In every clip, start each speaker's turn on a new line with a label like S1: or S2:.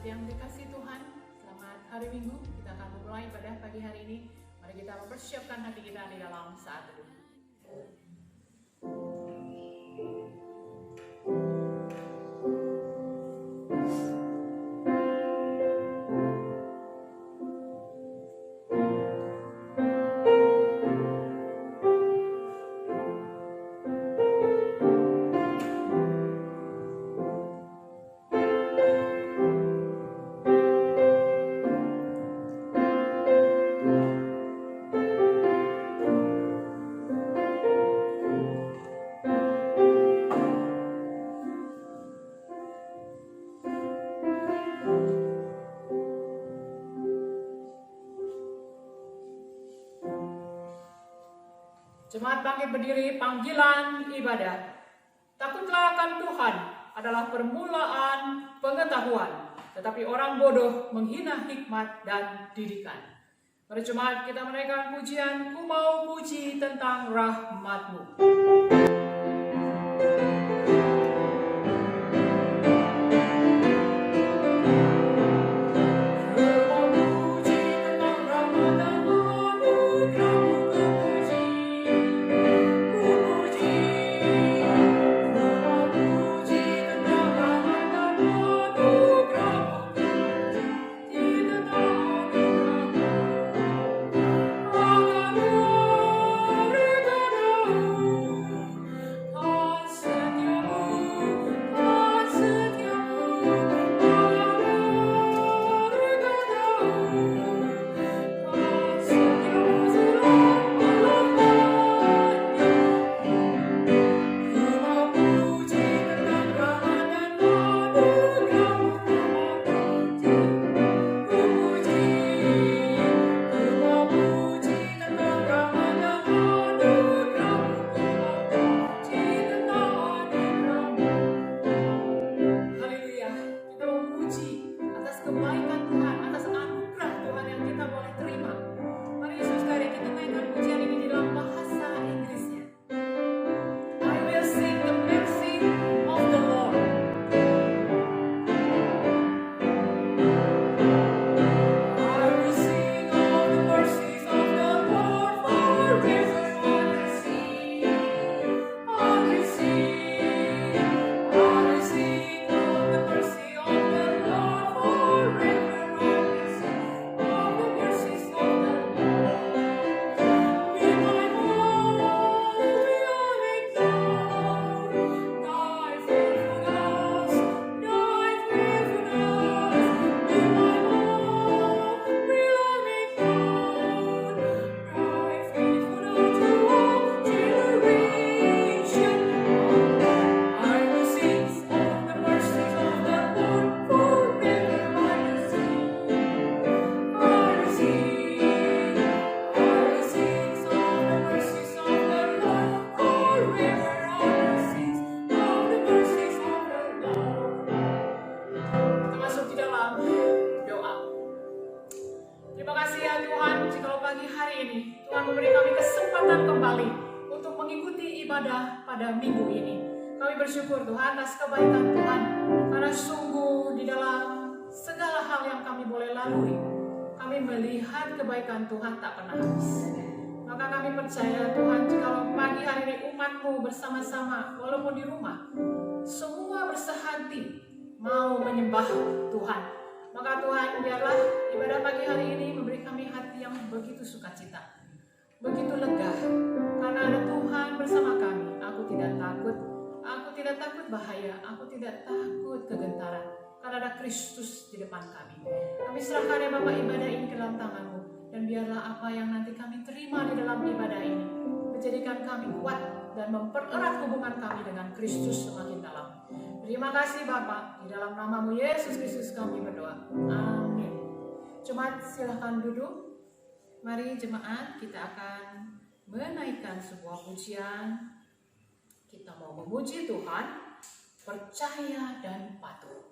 S1: yang dikasih Tuhan, selamat hari Minggu. Kita akan memulai pada pagi hari ini. Mari kita mempersiapkan hati kita di dalam saat teduh. Jemaat bangkit berdiri, panggilan ibadah. Takutlah akan Tuhan adalah permulaan pengetahuan, tetapi orang bodoh menghina hikmat dan didikan. Mari jemaat kita menaikkan pujian, ku mau puji tentang rahmat-Mu. Pada minggu ini kami bersyukur Tuhan atas kebaikan Tuhan, karena sungguh di dalam segala hal yang kami boleh lalui, kami melihat kebaikan Tuhan tak pernah habis. Maka kami percaya Tuhan, jika pagi hari ini umat-Mu bersama-sama walaupun di rumah, semua bersehati mau menyembah Tuhan, maka Tuhan biarlah ibadah pagi hari ini memberi kami hati yang begitu sukacita, begitu lega, karena ada Tuhan bersama kami. Aku tidak takut bahaya, aku tidak takut kegentaran, karena ada Kristus di depan kami. Kami serahkan ya Bapak ibadah ini ke dalam tangan-Mu, dan biarlah apa yang nanti kami terima di dalam ibadah ini menjadikan kami kuat dan mempererat hubungan kami dengan Kristus semakin dalam. Terima kasih Bapak, di dalam nama-Mu Yesus Kristus kami berdoa. Amin. Jemaat silahkan duduk. Mari jemaat, kita akan menaikkan sebuah pujian. Kita mau memuji Tuhan, percaya dan patuh.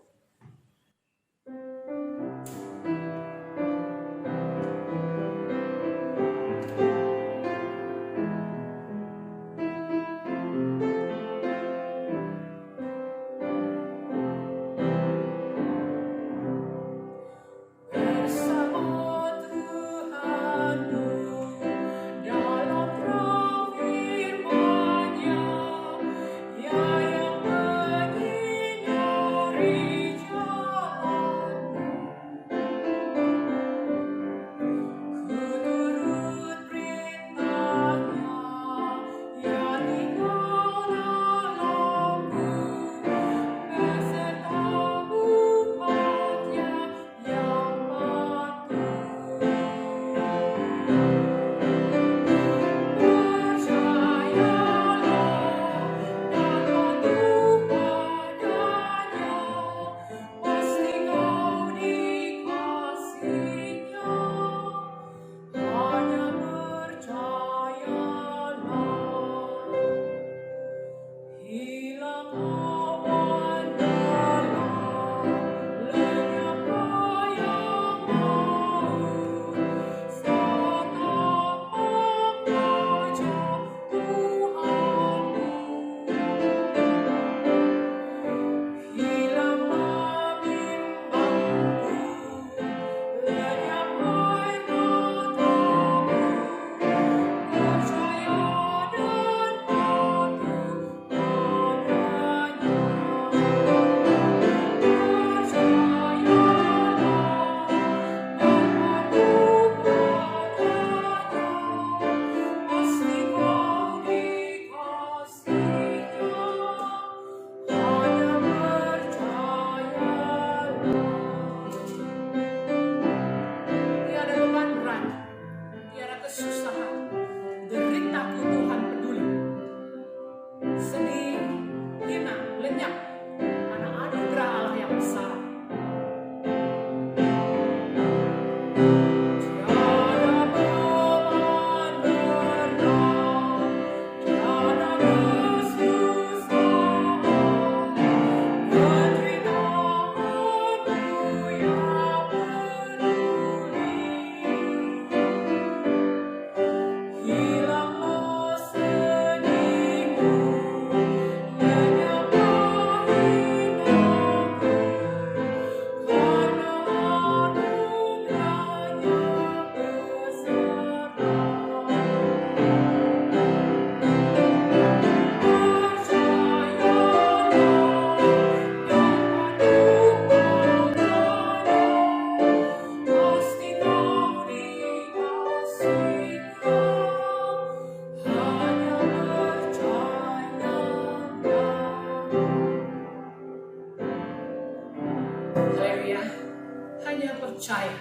S1: percaya,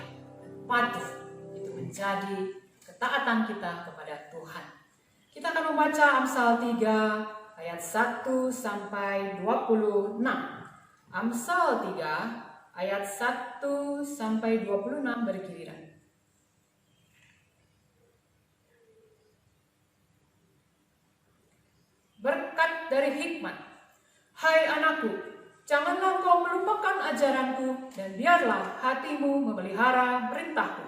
S1: patuh. Itu menjadi ketaatan kita kepada Tuhan. Kita akan membaca Amsal 3 ayat 1 sampai 26. Amsal 3 ayat 1 sampai 26 bergiliran. Berkat dari hikmat. Hai anakku, janganlah kau melupakan ajaranku, dan biarlah hatimu memelihara perintahku.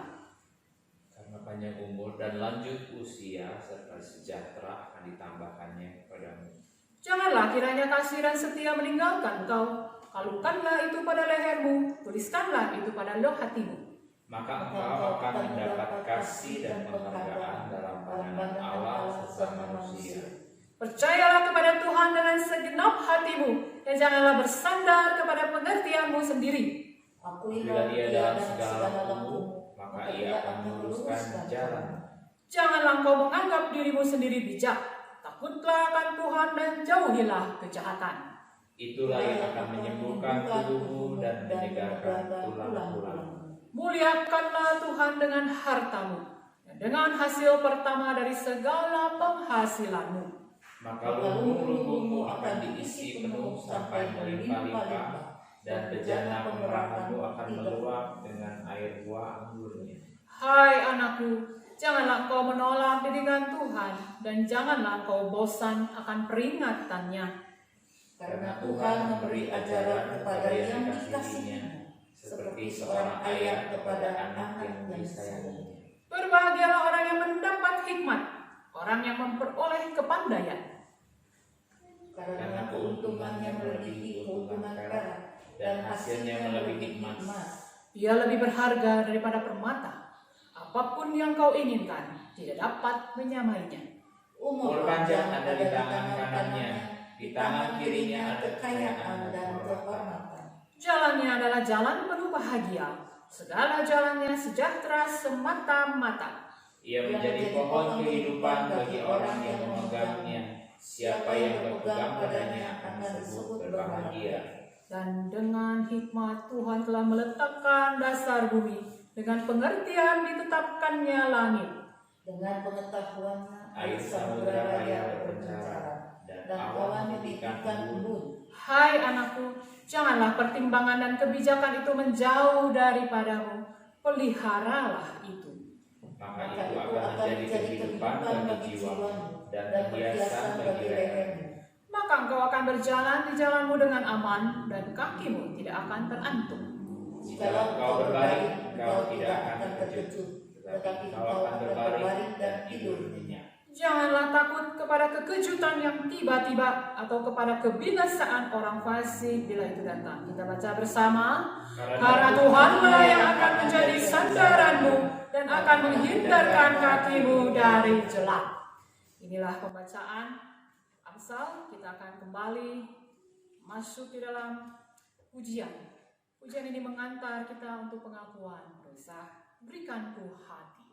S2: Karena panjang umur dan lanjut usia serta sejahtera akan ditambahkannya kepadamu.
S1: Janganlah kiranya kasih dan setia meninggalkan kau. Kalungkanlah itu pada lehermu, tuliskanlah itu pada loh hatimu.
S2: Maka engkau akan mendapat kasih dan penghargaan dalam pandangan Allah serta manusia.
S1: Percayalah kepada Tuhan dengan segenap hatimu, dan janganlah bersandar kepada pengertianmu sendiri.
S2: Bila ia dalam segala lakumu, maka ia akan meluruskan jalan.
S1: Janganlah kau menganggap dirimu sendiri bijak. Takutlah akan Tuhan dan jauhilah kejahatan.
S2: Itulah yang akan menyembuhkan tubuhmu dan menyegarkan tulang-tulangmu.
S1: Muliakanlah Tuhan dengan hartamu, dan dengan hasil pertama dari segala penghasilanmu.
S2: Maka lumbung-lumbungmu akan diisi penuh sampai melimpah-limpah, dan bejana pemerahanmu akan meluap dengan air buah anggurnya.
S1: Hai anakku, janganlah kau menolak didikan Tuhan, dan janganlah kau bosan akan peringatannya.
S2: Karena Tuhan memberi ajaran kepada yang dikasihinya, seperti seorang ayah kepada anak yang disayanginya.
S1: Berbahagialah orang yang mendapat hikmat, orang yang memperoleh kepandaian.
S2: Karena keuntungannya melebihi keuntungan perak, dan hasilnya melebihi emas.
S1: Ia lebih berharga daripada permata. Apapun yang kau inginkan, tidak dapat menyamainya.
S2: Umur panjang ada di tangan kanannya, di tangan kirinya ada kekayaan dan kehormatan.
S1: Jalannya adalah jalan penuh bahagia, segala jalannya sejahtera semata-mata.
S2: Ia menjadi pohon kehidupan bagi orang yang memegangnya. Siapa yang berpegang padanya akan disebut berbahagia.
S1: Dan dengan hikmat Tuhan telah meletakkan dasar bumi, dengan pengertian ditetapkannya langit.
S3: Dengan pengetahuan
S2: Air samudera raya berpencara, dan awan membibikan embun.
S1: Hai anakku, janganlah pertimbangan dan kebijakan itu menjauh daripadamu. Peliharalah itu.
S2: Maka itu akan menjadi kehidupan bagi jiwamu dan perhiasan bagi lehermu.
S1: Maka engkau akan berjalan di jalanmu dengan aman, dan kakimu tidak akan terantuk.
S2: Jikalau kau berbaring, kau tidak akan terkejut, tetapi kau akan berbaring dan tidur nyenyak.
S1: Janganlah takut kepada kekejutan yang tiba-tiba, atau kepada kebinasaan orang fasik bila itu datang. Kita baca bersama. Karena Tuhanlah yang akan menjadi sandaranmu, dan akan menghindarkan kakimu dari jelak. Inilah pembacaan Amsal. Kita akan kembali masuk di dalam pujian. Pujian ini mengantar kita untuk pengakuan dosa. Berikanku hati.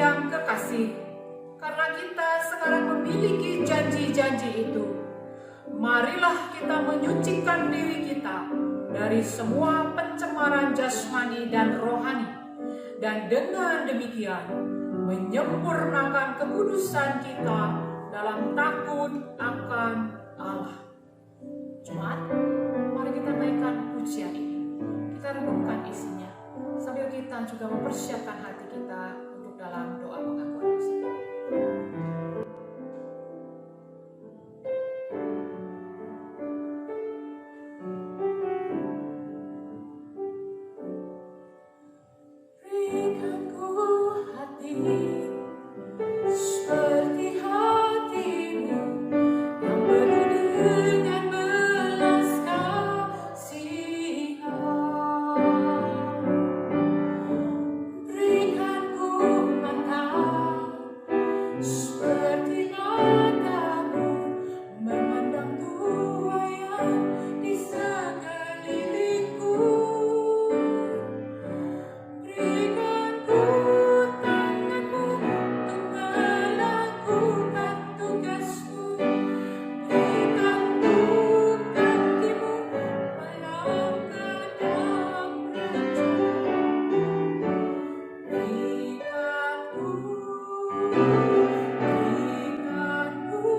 S1: yang kekasih, karena kita sekarang memiliki janji-janji itu, marilah kita menyucikan diri kita dari semua pencemaran jasmani dan rohani, dan dengan demikian menyempurnakan kekudusan kita dalam takut akan Allah. Jemaat, mari kita naikkan pujian ini, kita renungkan isinya, sambil kita juga mempersiapkan hati kita untuk dalam doa pengakuan dosa. Seperti hatimu yang penuh dengan belas kasihan, berikan ku mata seperti matamu memandang tuayan di sekelilingku. Berikan ku tanganmu untuk melakukan tugasmu. Berikan ku kakimu melangkah dalam rencana. Berikan ku hati.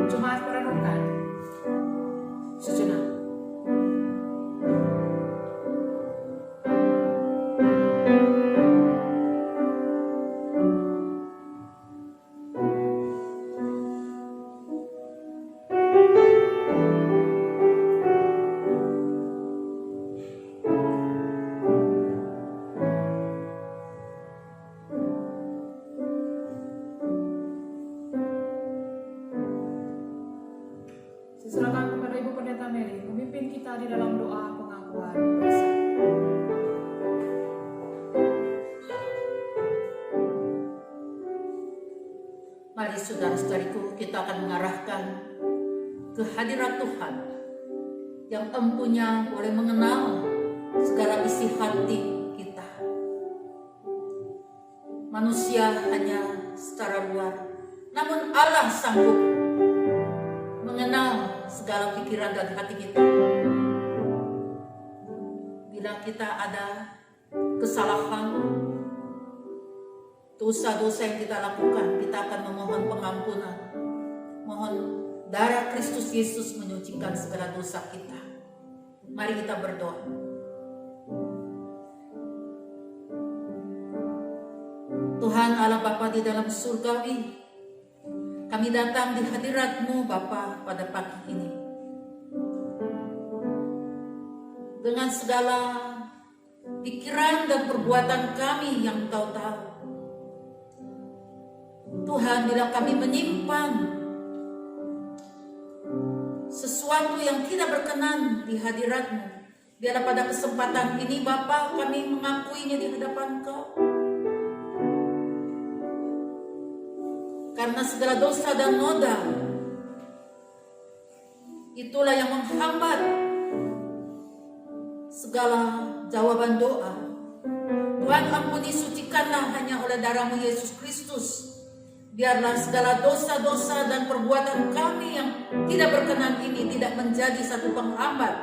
S1: Jemaat merenungkan sejenak. Silakan kepada Ibu Pendeta Mary memimpin kita di dalam doa pengakuan dosa.
S3: Mari saudara-saudariku, kita akan mengarahkan ke hadirat Tuhan yang empunya boleh mengenal segala isi hati kita. Manusia hanya secara luar, namun Allah sanggup mengenal segala pikiran dan hati kita. Bila kita ada kesalahan, dosa-dosa yang kita lakukan, kita akan memohon pengampunan. Mohon darah Kristus Yesus menyucikan segala dosa kita. Mari kita berdoa. Tuhan Allah Bapa di dalam surgawi, kami datang di hadirat-Mu Bapa pada pagi ini. Dengan segala pikiran dan perbuatan kami yang Engkau tahu. Tuhan, bila kami menyimpan sesuatu yang tidak berkenan di hadirat-Mu, biarlah pada kesempatan ini Bapa kami mengakuinya di hadapan Engkau. Karena segala dosa dan noda itulah yang menghambat segala jawaban doa. Tuhan, ampuni, sucikanlah hanya oleh darah-Mu Yesus Kristus. Biarlah segala dosa-dosa dan perbuatan kami yang tidak berkenan ini tidak menjadi satu penghambat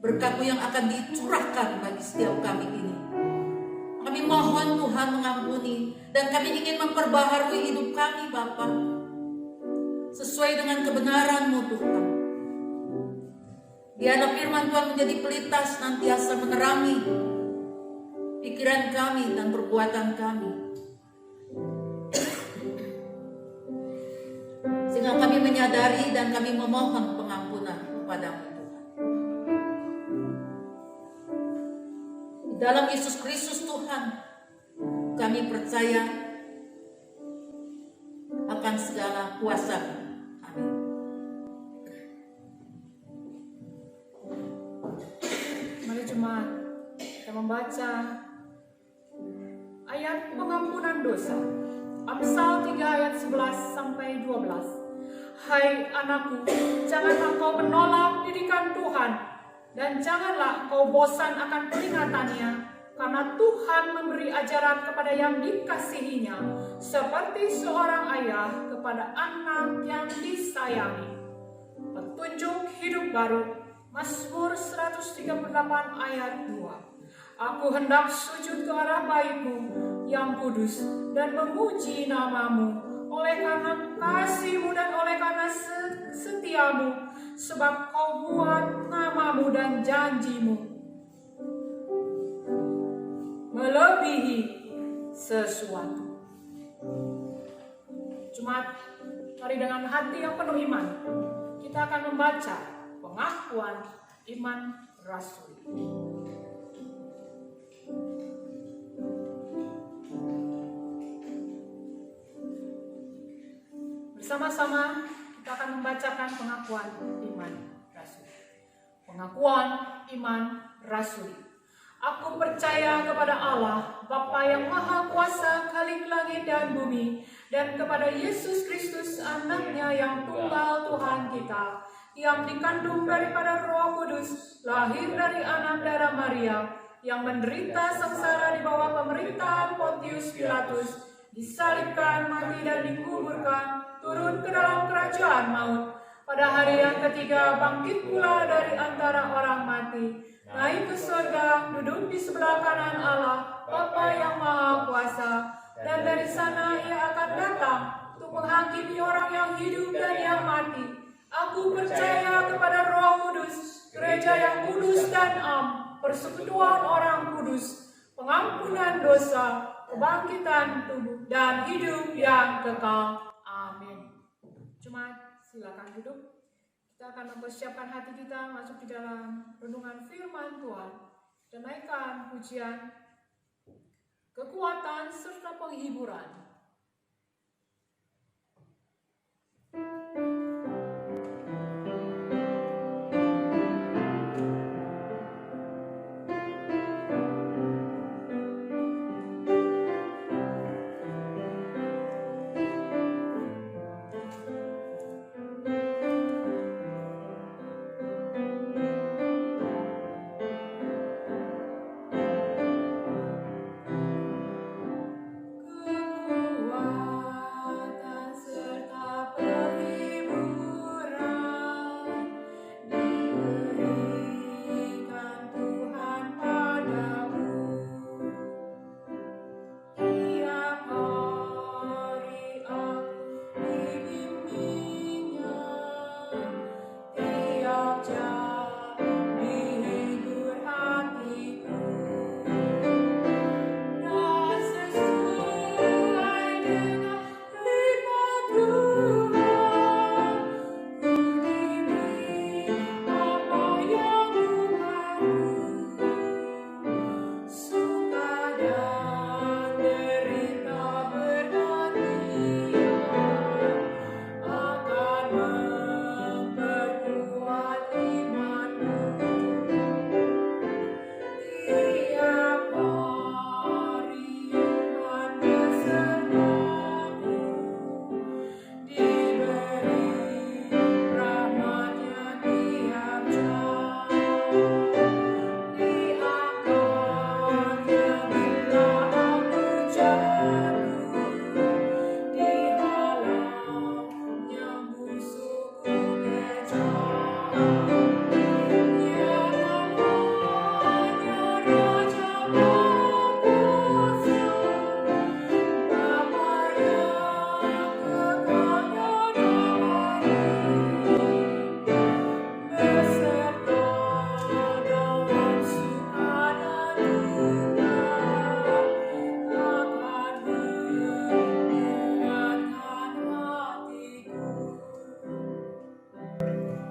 S3: berkat-Mu yang akan dicurahkan bagi setiap kami ini. Kami mohon Tuhan mengampuni, dan kami ingin memperbaharui hidup kami Bapa sesuai dengan kebenaran-Mu Tuhan. Biarlah firman Tuhan menjadi pelita senantiasa menerangi pikiran kami dan perbuatan kami, sehingga kami menyadari dan kami memohon pengampunan kepada-Mu Tuhan. Dalam Yesus Kristus Tuhan, kami percaya akan segala kuasa. Amin.
S1: Mari jemaat kita membaca ayat pengampunan dosa. Amsal 3 ayat 11 sampai 12. Hai anakku, janganlah kau menolak didikan Tuhan, dan janganlah kau bosan akan peringatannya, karena Tuhan memberi ajaran kepada yang dikasihinya, seperti seorang ayah kepada anak yang disayangi. Petunjuk hidup baru, Mazmur 138 ayat 2. Aku hendak sujud ke arah bait-Mu yang kudus dan memuji nama-Mu, oleh karena kasih-Mu dan oleh karena setiamu, sebab Kau buat nama-Mu dan janji-Mu melebihi sesuatu. Jemaat, mari dengan hati yang penuh iman, kita akan membaca pengakuan iman rasuli. Bersama-sama kita akan membacakan pengakuan iman rasuli. Pengakuan iman rasuli. Aku percaya kepada Allah, Bapa yang Maha Kuasa, Khalik langit dan bumi, dan kepada Yesus Kristus, Anaknya yang tunggal Tuhan kita, yang dikandung daripada Roh Kudus, lahir dari anak darah Maria, yang menderita sengsara di bawah pemerintahan Pontius Pilatus, disalibkan, mati dan dikuburkan, turun ke dalam kerajaan maut, pada hari yang ketiga bangkit pula dari antara orang mati, naik ke surga, duduk di sebelah kanan Allah, Bapa yang Maha Kuasa, dan dari sana Ia akan datang untuk menghakimi orang yang hidup dan yang mati. Aku percaya kepada Roh Kudus, gereja yang kudus dan am, persekutuan orang kudus, pengampunan dosa, kebangkitan tubuh, dan hidup yang kekal. Amin. Jemaat, silakan duduk. Kita akan mempersiapkan hati kita masuk di dalam renungan firman Tuhan dan naikkan pujian, kekuatan, serta penghiburan.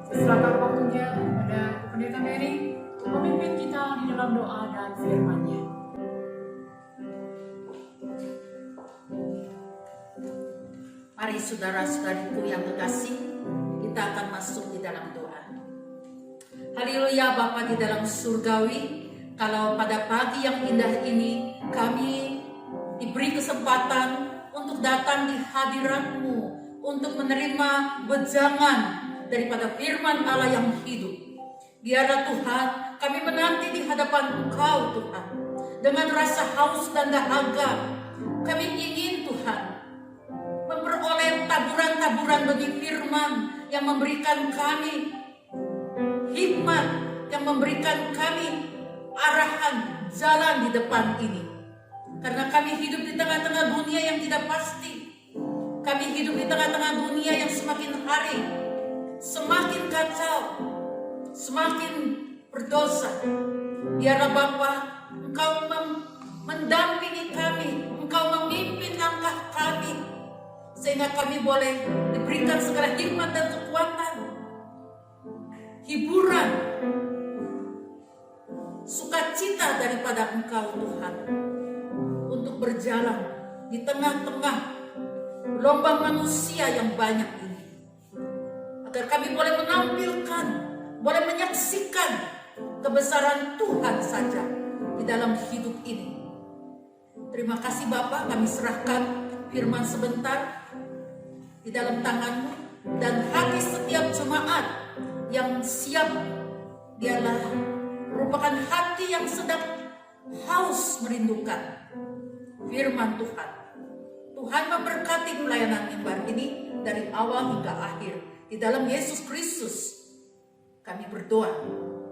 S1: Serahkan waktunya kepada Pendeta Mary untuk memimpin kita di dalam doa dan firman-Nya.
S3: Mari saudara-saudariku yang kekasih, kita akan masuk di dalam doa. Haleluya Bapa di dalam surgawi, kalau pada pagi yang indah ini kami diberi kesempatan untuk datang di hadirat-Mu, untuk menerima wejangan daripada firman Allah yang hidup. Biarlah Tuhan, kami menanti di hadapan Engkau Tuhan, dengan rasa haus dan dahaga. Kami ingin Tuhan memperoleh taburan-taburan benih firman yang memberikan kami hikmat, yang memberikan kami arahan jalan di depan ini. Karena kami hidup di tengah-tengah dunia yang tidak pasti. Kami hidup di tengah-tengah dunia yang semakin hari semakin kacau, semakin berdosa. Biarlah Bapa, Engkau mendampingi kami, Engkau memimpin langkah kami, sehingga kami boleh diberikan segala hikmat dan kekuatan, hiburan, sukacita daripada Engkau Tuhan, untuk berjalan di tengah-tengah gelombang manusia yang banyak ini, agar kami boleh menampilkan, boleh menyaksikan kebesaran Tuhan saja di dalam hidup ini. Terima kasih Bapa, kami serahkan firman sebentar di dalam tangan-Mu, dan hati setiap jemaat yang siap, biarlah merupakan hati yang sedang haus merindukan firman Tuhan. Tuhan memberkati pelayanan mimbar ini dari awal hingga akhir. Di dalam Yesus Kristus kami berdoa.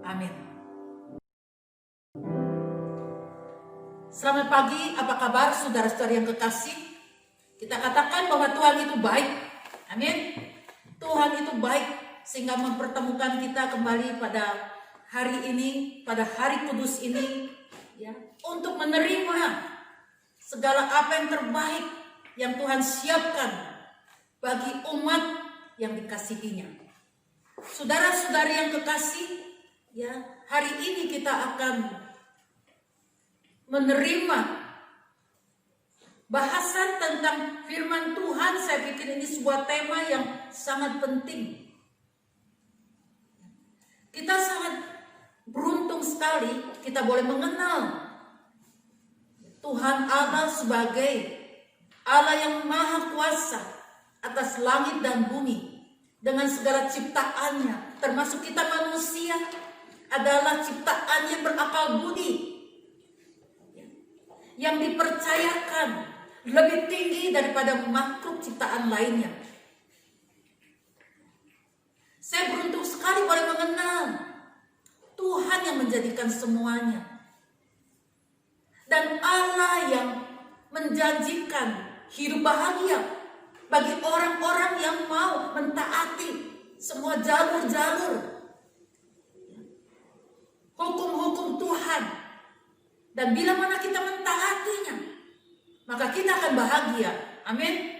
S3: Amin. Selamat pagi, apa kabar saudara-saudara yang kekasih? Kita katakan bahwa Tuhan itu baik. Amin. Tuhan itu baik sehingga mempertemukan kita kembali pada hari ini, pada hari kudus ini, ya, untuk menerima segala apa yang terbaik yang Tuhan siapkan bagi umat yang dikasihinya. Saudara-saudari yang kekasih, ya, hari ini kita akan menerima bahasan tentang firman Tuhan. Saya pikir ini sebuah tema yang sangat penting. Kita sangat beruntung sekali kita boleh mengenal Tuhan Allah sebagai Allah yang maha kuasa atas langit dan bumi, dengan segala ciptaannya, termasuk kita manusia adalah ciptaan yang berakal budi, yang dipercayakan lebih tinggi daripada makhluk ciptaan lainnya. Saya beruntung sekali boleh mengenal Tuhan yang menjadikan semuanya, dan Allah yang menjanjikan hidup bahagia bagi orang-orang yang mau mentaati semua jalur-jalur hukum-hukum Tuhan. Dan bila mana kita mentaatinya, maka kita akan bahagia. Amin.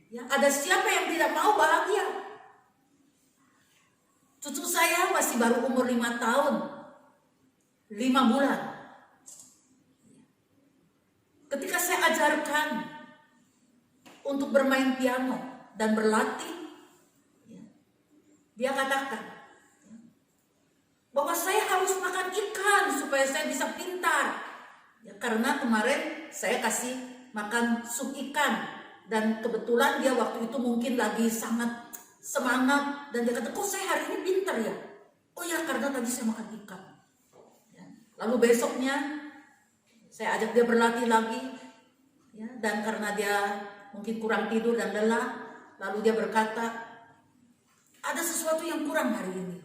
S3: Ya, ada siapa yang tidak mau bahagia? Cucu saya masih baru umur 5 tahun 5 bulan. Ketika saya ajarkan untuk bermain piano dan berlatih, dia katakan bahwa saya harus makan ikan supaya saya bisa pintar. Ya, karena kemarin saya kasih makan sup ikan, dan kebetulan dia waktu itu mungkin lagi sangat semangat, dan dia kata, kok saya hari ini pintar ya? Oh ya, karena tadi saya makan ikan. Ya. Lalu besoknya saya ajak dia berlatih lagi, ya, dan karena dia mungkin kurang tidur dan lelah, lalu dia berkata, ada sesuatu yang kurang hari ini.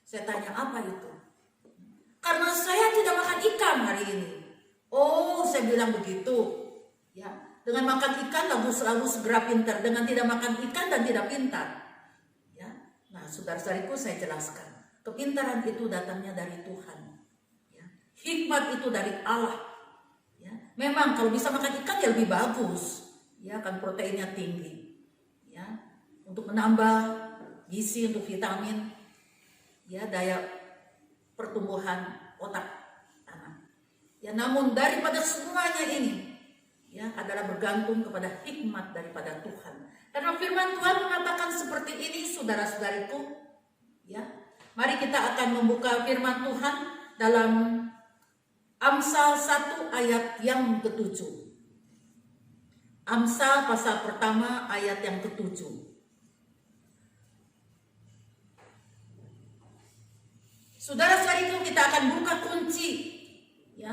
S3: Saya tanya, apa itu? Karena saya tidak makan ikan hari ini. Oh, saya bilang begitu. Ya, dengan makan ikan lalu selalu segera pintar, dengan tidak makan ikan dan tidak pintar. Ya, nah saudara-saudariku, saya jelaskan, kepintaran itu datangnya dari Tuhan. Ya, hikmat itu dari Allah. Ya, memang kalau bisa makan ikan ya lebih bagus. Ya, kan proteinnya tinggi. Ya, untuk menambah gizi, untuk vitamin. Ya, daya pertumbuhan otak. Ya, namun daripada semuanya ini, ya, adalah bergantung kepada hikmat daripada Tuhan. Karena firman Tuhan mengatakan seperti ini, saudara-saudariku. Ya, mari kita akan membuka firman Tuhan dalam Amsal 1 ayat yang ke-7. Amsal pasal pertama ayat yang ke-7. Saudara-saudariku, kita akan buka kunci, ya,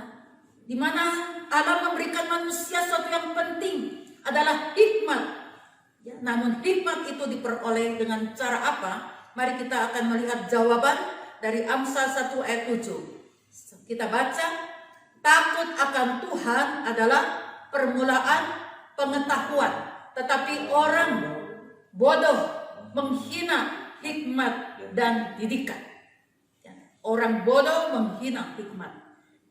S3: di mana Allah memberikan manusia sesuatu yang penting adalah hikmat. Ya, namun hikmat itu diperoleh dengan cara apa? Mari kita akan melihat jawaban dari Amsal 1 ayat 7. Kita baca, takut akan Tuhan adalah permulaan pengetahuan, tetapi orang bodoh menghina hikmat dan didikan. Ya, orang bodoh menghina hikmat.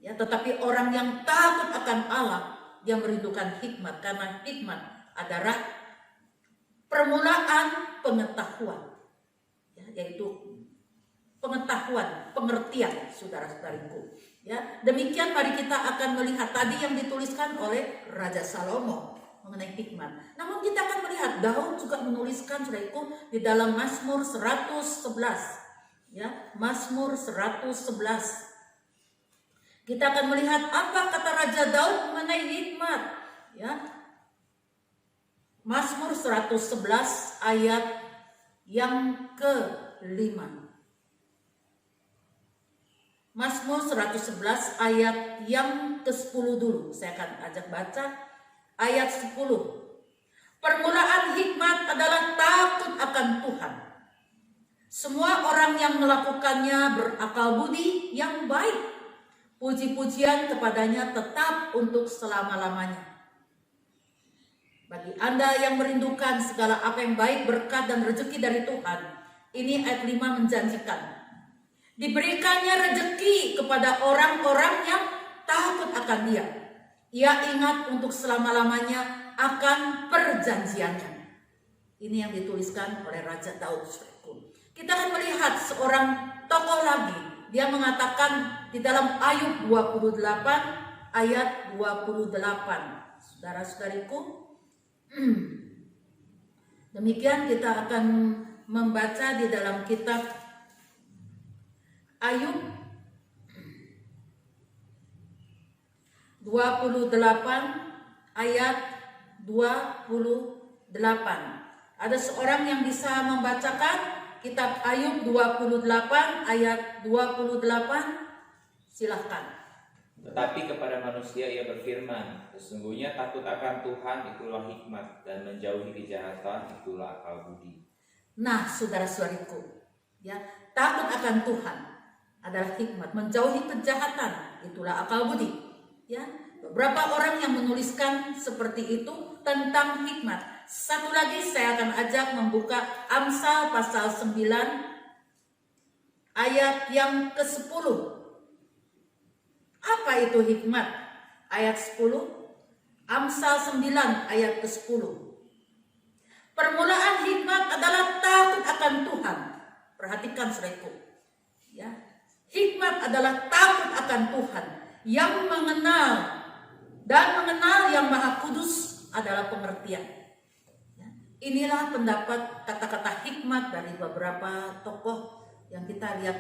S3: Ya, tetapi orang yang takut akan Allah, dia merindukan hikmat, karena hikmat adalah permulaan pengetahuan. Ya, yaitu pengetahuan, pengertian, saudara-saudariku. Ya, demikian mari kita akan melihat tadi yang dituliskan oleh Raja Salomo mengenai hikmat. Namun kita akan melihat Daud juga menuliskan, saudaraku, di dalam Mazmur 111. Ya, Mazmur 111. Kita akan melihat apa kata Raja Daud mengenai hikmat. Ya, Mazmur 111 ayat yang ke-5. Mazmur 111 ayat yang ke-10 dulu. Saya akan ajak baca ayat 10. Permulaan hikmat adalah takut akan Tuhan. Semua orang yang melakukannya berakal budi yang baik. Puji-pujian kepadanya tetap untuk selama-lamanya. Bagi Anda yang merindukan segala apa yang baik, berkat dan rezeki dari Tuhan, ini ayat 5 menjanjikan. Diberikannya rezeki kepada orang-orang yang takut akan Dia. Ia ingat untuk selama-lamanya akan perjanjiannya. Ini yang dituliskan oleh Raja Daud. Kita akan melihat seorang tokoh lagi. Dia mengatakan di dalam Ayub 28 ayat 28. Saudara-saudariku, demikian kita akan membaca di dalam kitab Ayub 28 ayat 28. Ada seorang yang bisa membacakan kitab Ayub 28 ayat 28? Silahkan.
S2: Tetapi kepada manusia ia berfirman, sesungguhnya takut akan Tuhan itulah hikmat, dan menjauhi kejahatan itulah akal budi.
S3: Nah, saudara-saudariku, ya, takut akan Tuhan adalah hikmat, menjauhi kejahatan itulah akal budi. Ya, beberapa orang yang menuliskan seperti itu tentang hikmat. Satu lagi saya akan ajak membuka Amsal pasal 9 ayat yang ke-10. Apa itu hikmat? Ayat 10. Amsal 9 ayat ke-10. Permulaan hikmat adalah takut akan Tuhan. Perhatikan, saudaraku. Ya. Hikmat adalah takut akan Tuhan. Yang mengenal dan mengenal yang Maha Kudus adalah pengertian. Inilah pendapat kata-kata hikmat dari beberapa tokoh yang kita lihat,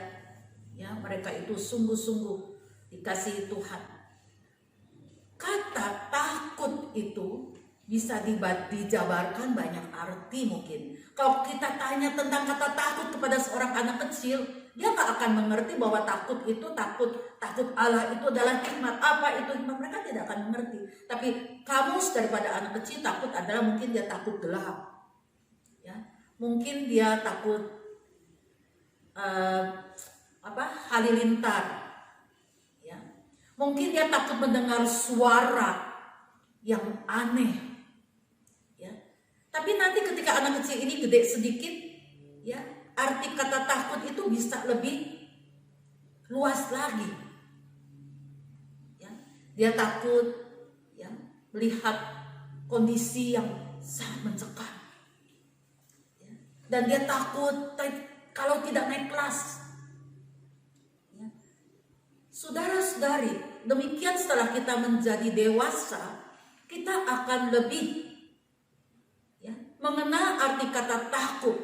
S3: ya, mereka itu sungguh-sungguh dikasihi Tuhan. Kata takut itu bisa dijabarkan banyak arti mungkin. Kalau kita tanya tentang kata takut kepada seorang anak kecil, dia tak akan mengerti bahwa takut itu takut Allah itu adalah hikmat. Apa itu hikmat? Mereka tidak akan mengerti. Tapi kamus daripada anak kecil, takut adalah mungkin dia takut gelap. Ya, mungkin dia takut halilintar. Ya, mungkin dia takut mendengar suara yang aneh. Ya, tapi nanti ketika anak kecil ini gede sedikit, ya, arti kata takut itu bisa lebih luas lagi. Ya, dia takut, ya, melihat kondisi yang sangat mencekam. Dan dia takut kalau tidak naik kelas. Ya. Saudara-saudari, demikian setelah kita menjadi dewasa, kita akan lebih, ya, mengenal arti kata takut.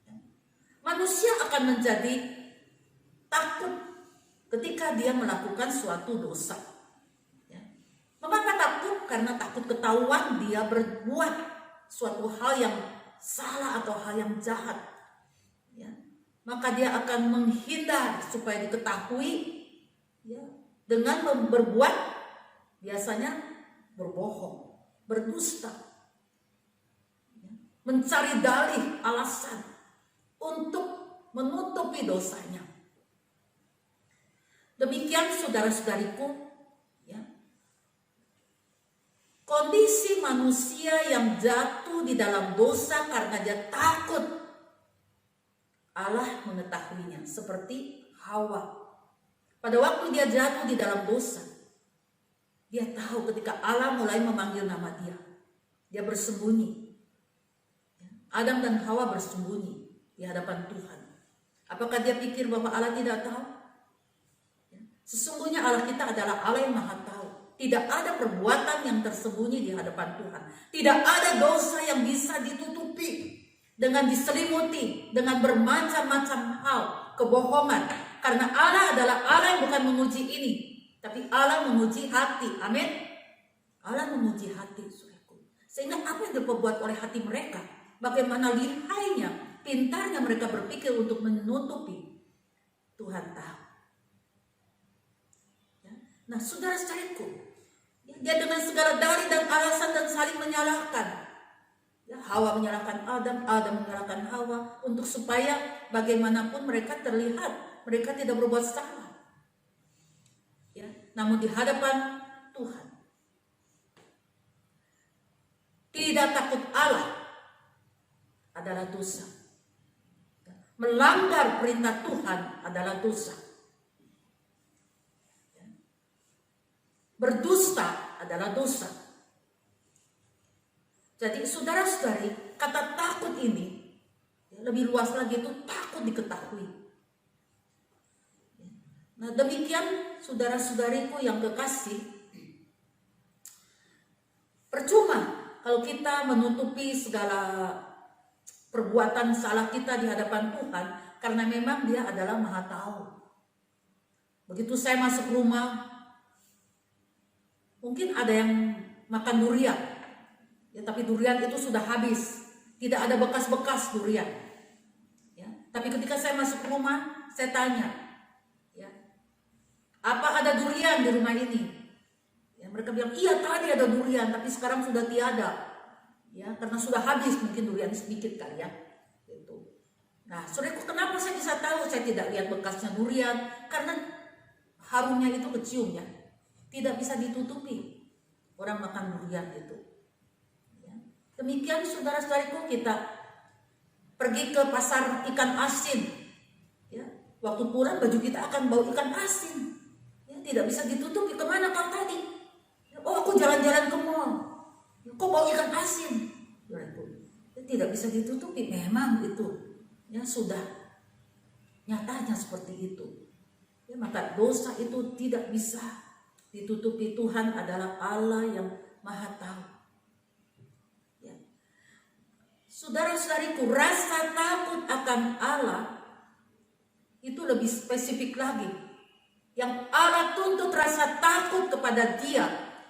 S3: Ya. Manusia akan menjadi takut ketika dia melakukan suatu dosa. Ya. Mengapa takut? Karena takut ketahuan dia berbuat suatu hal yang salah atau hal yang jahat. Ya. maka dia akan menghindar supaya diketahui, ya, dengan berbuat biasanya berbohong, berdusta, ya, mencari dalih, alasan untuk menutupi dosanya. Demikian saudara-saudariku, ya, kondisi manusia yang jatuh di dalam dosa karena dia takut Allah mengetahuinya, seperti Hawa. Pada waktu dia jatuh di dalam dosa, dia tahu ketika Allah mulai memanggil nama dia, dia bersembunyi. Adam dan Hawa bersembunyi di hadapan Tuhan. Apakah dia pikir bahwa Allah tidak tahu? Sesungguhnya Allah kita adalah Allah yang maha tahu. Tidak ada perbuatan yang tersembunyi di hadapan Tuhan. Tidak ada dosa yang bisa ditutupi dengan diselimuti dengan bermacam-macam hal, kebohongan. Karena Allah adalah Allah yang bukan menguji ini, tapi Allah menguji hati. Amin. Allah menguji hati, saudaraku. Sehingga apa yang diperbuat oleh hati mereka, bagaimana lihainya, pintarnya mereka berpikir untuk menutupi, Tuhan tahu. Ya. Nah, saudara-saudaraku, dia dengan segala dalih dan alasan dan saling menyalahkan. Ya, Hawa menyalahkan Adam, Adam menyalahkan Hawa, untuk supaya bagaimanapun mereka terlihat mereka tidak berbuat salah. Ya, namun di hadapan Tuhan, tidak takut Allah adalah dosa. Melanggar perintah Tuhan adalah dosa. Ya. Berdusta adalah dosa. Jadi saudara-saudari, kata takut ini lebih luas lagi, itu takut diketahui. Nah, demikian saudara-saudariku yang kekasih, percuma kalau kita menutupi segala perbuatan salah kita di hadapan Tuhan, karena memang Dia adalah Maha Tahu. Begitu saya masuk rumah, mungkin ada yang makan durian. Ya, tapi durian itu sudah habis, tidak ada bekas-bekas durian. Ya, tapi ketika saya masuk rumah, saya tanya, ya, apa ada durian di rumah ini? Ya, mereka bilang, iya tadi ada durian, tapi sekarang sudah tiada. Ya, karena sudah habis, mungkin durian sedikit kali ya. Gitu. Nah, saudaraku, kenapa saya bisa tahu? Saya tidak lihat bekasnya durian, karena harumnya itu kecium ya, tidak bisa ditutupi. Orang makan durian itu. Demikian saudara-saudariku, kita pergi ke pasar ikan asin. Ya, waktu pulang baju kita akan bau ikan asin. Ya, tidak bisa ditutupi. Kemana kau tadi? Ya, oh, aku jalan-jalan ke mall. Ya, kok bau ikan asin? Ya, tidak bisa ditutupi. Memang itu, ya, sudah nyatanya seperti itu. Ya, maka dosa itu tidak bisa ditutupi. Tuhan adalah Allah yang Maha Tahu. Saudara-saudariku, rasa takut akan Allah itu lebih spesifik lagi. Yang Allah tuntut rasa takut kepada Dia,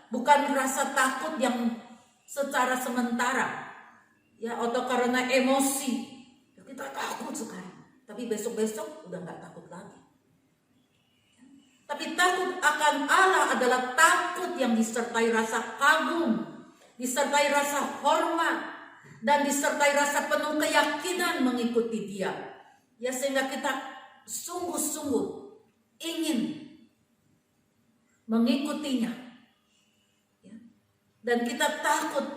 S3: bukan rasa takut yang secara sementara, ya, atau karena emosi. Kita takut sekarang, tapi besok-besok udah nggak takut lagi. Tapi takut akan Allah adalah takut yang disertai rasa kagum, disertai rasa hormat, dan disertai rasa penuh keyakinan mengikuti Dia. Ya, sehingga kita sungguh-sungguh ingin mengikutinya. Ya. Dan kita takut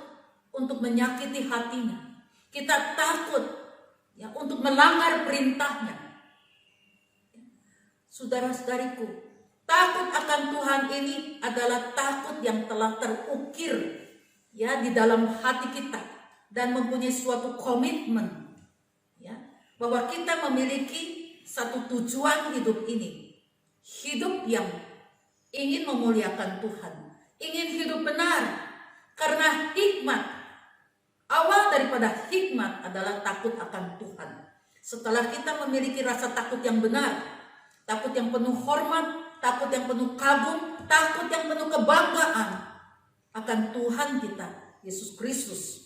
S3: untuk menyakiti hatinya. Kita takut, ya, untuk melanggar perintahnya. Ya. Saudara-saudariku, takut akan Tuhan ini adalah takut yang telah terukir, ya, di dalam hati kita. Dan mempunyai suatu komitmen, ya, bahwa kita memiliki satu tujuan hidup ini, hidup yang ingin memuliakan Tuhan, ingin hidup benar, karena hikmat, awal daripada hikmat adalah takut akan Tuhan. Setelah kita memiliki rasa takut yang benar, takut yang penuh hormat, takut yang penuh kagum, takut yang penuh kebanggaan akan Tuhan kita, Yesus Kristus,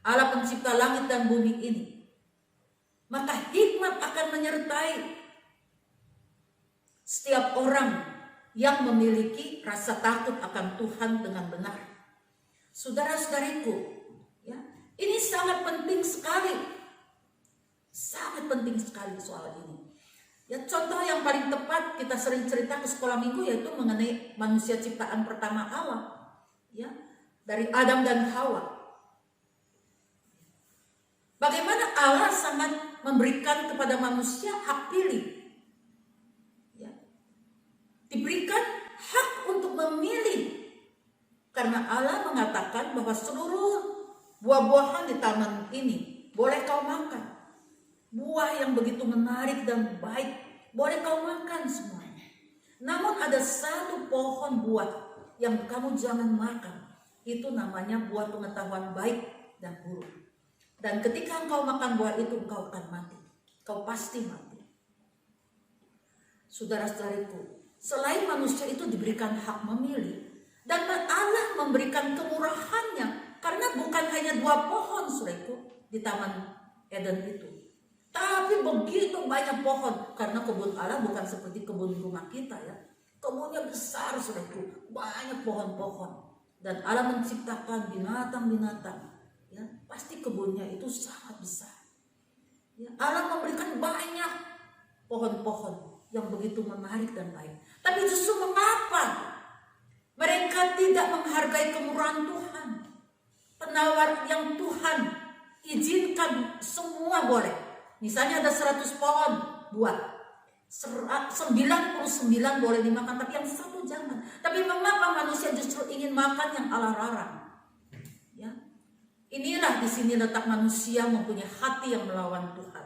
S3: Allah pencipta langit dan bumi ini, maka hikmat akan akan menyertai setiap orang yang memiliki rasa takut akan Tuhan dengan benar. Saudara-saudariku, ya, ini sangat penting sekali. Sangat penting sekali soal ini. Ya, contoh yang paling tepat kita sering cerita ke sekolah minggu yaitu mengenai manusia ciptaan pertama Allah. Ya, dari Adam dan Hawa. Bagaimana Allah sangat memberikan kepada manusia hak pilih. Ya. Diberikan hak untuk memilih. Karena Allah mengatakan bahwa seluruh buah-buahan di taman ini boleh kau makan. Buah yang begitu menarik dan baik boleh kau makan semuanya. Namun ada satu pohon buah yang kamu jangan makan. Itu namanya buah pengetahuan baik dan buruk. Dan ketika engkau makan buah itu, engkau akan mati. Kau pasti mati. Saudara-saudariku, selain manusia itu diberikan hak memilih, dan Allah memberikan kemurahannya, karena bukan hanya 2 pohon, saudaraku, di Taman Eden itu. Tapi begitu banyak pohon, karena kebun Allah bukan seperti kebun rumah kita, ya. Kebunnya besar, saudaraku, banyak pohon-pohon. Dan Allah menciptakan binatang-binatang. Ya, pasti kebunnya itu sangat besar. Ya, Allah memberikan banyak pohon-pohon yang begitu menarik dan baik. Tapi justru mengapa mereka tidak menghargai kemurahan Tuhan? Penawar yang Tuhan izinkan semua boleh. Misalnya ada 100 pohon buah, 99 boleh dimakan, tapi yang satu jangan. Tapi mengapa manusia justru ingin makan yang Allah larang? Ya. Inilah di sini letak manusia mempunyai hati yang melawan Tuhan.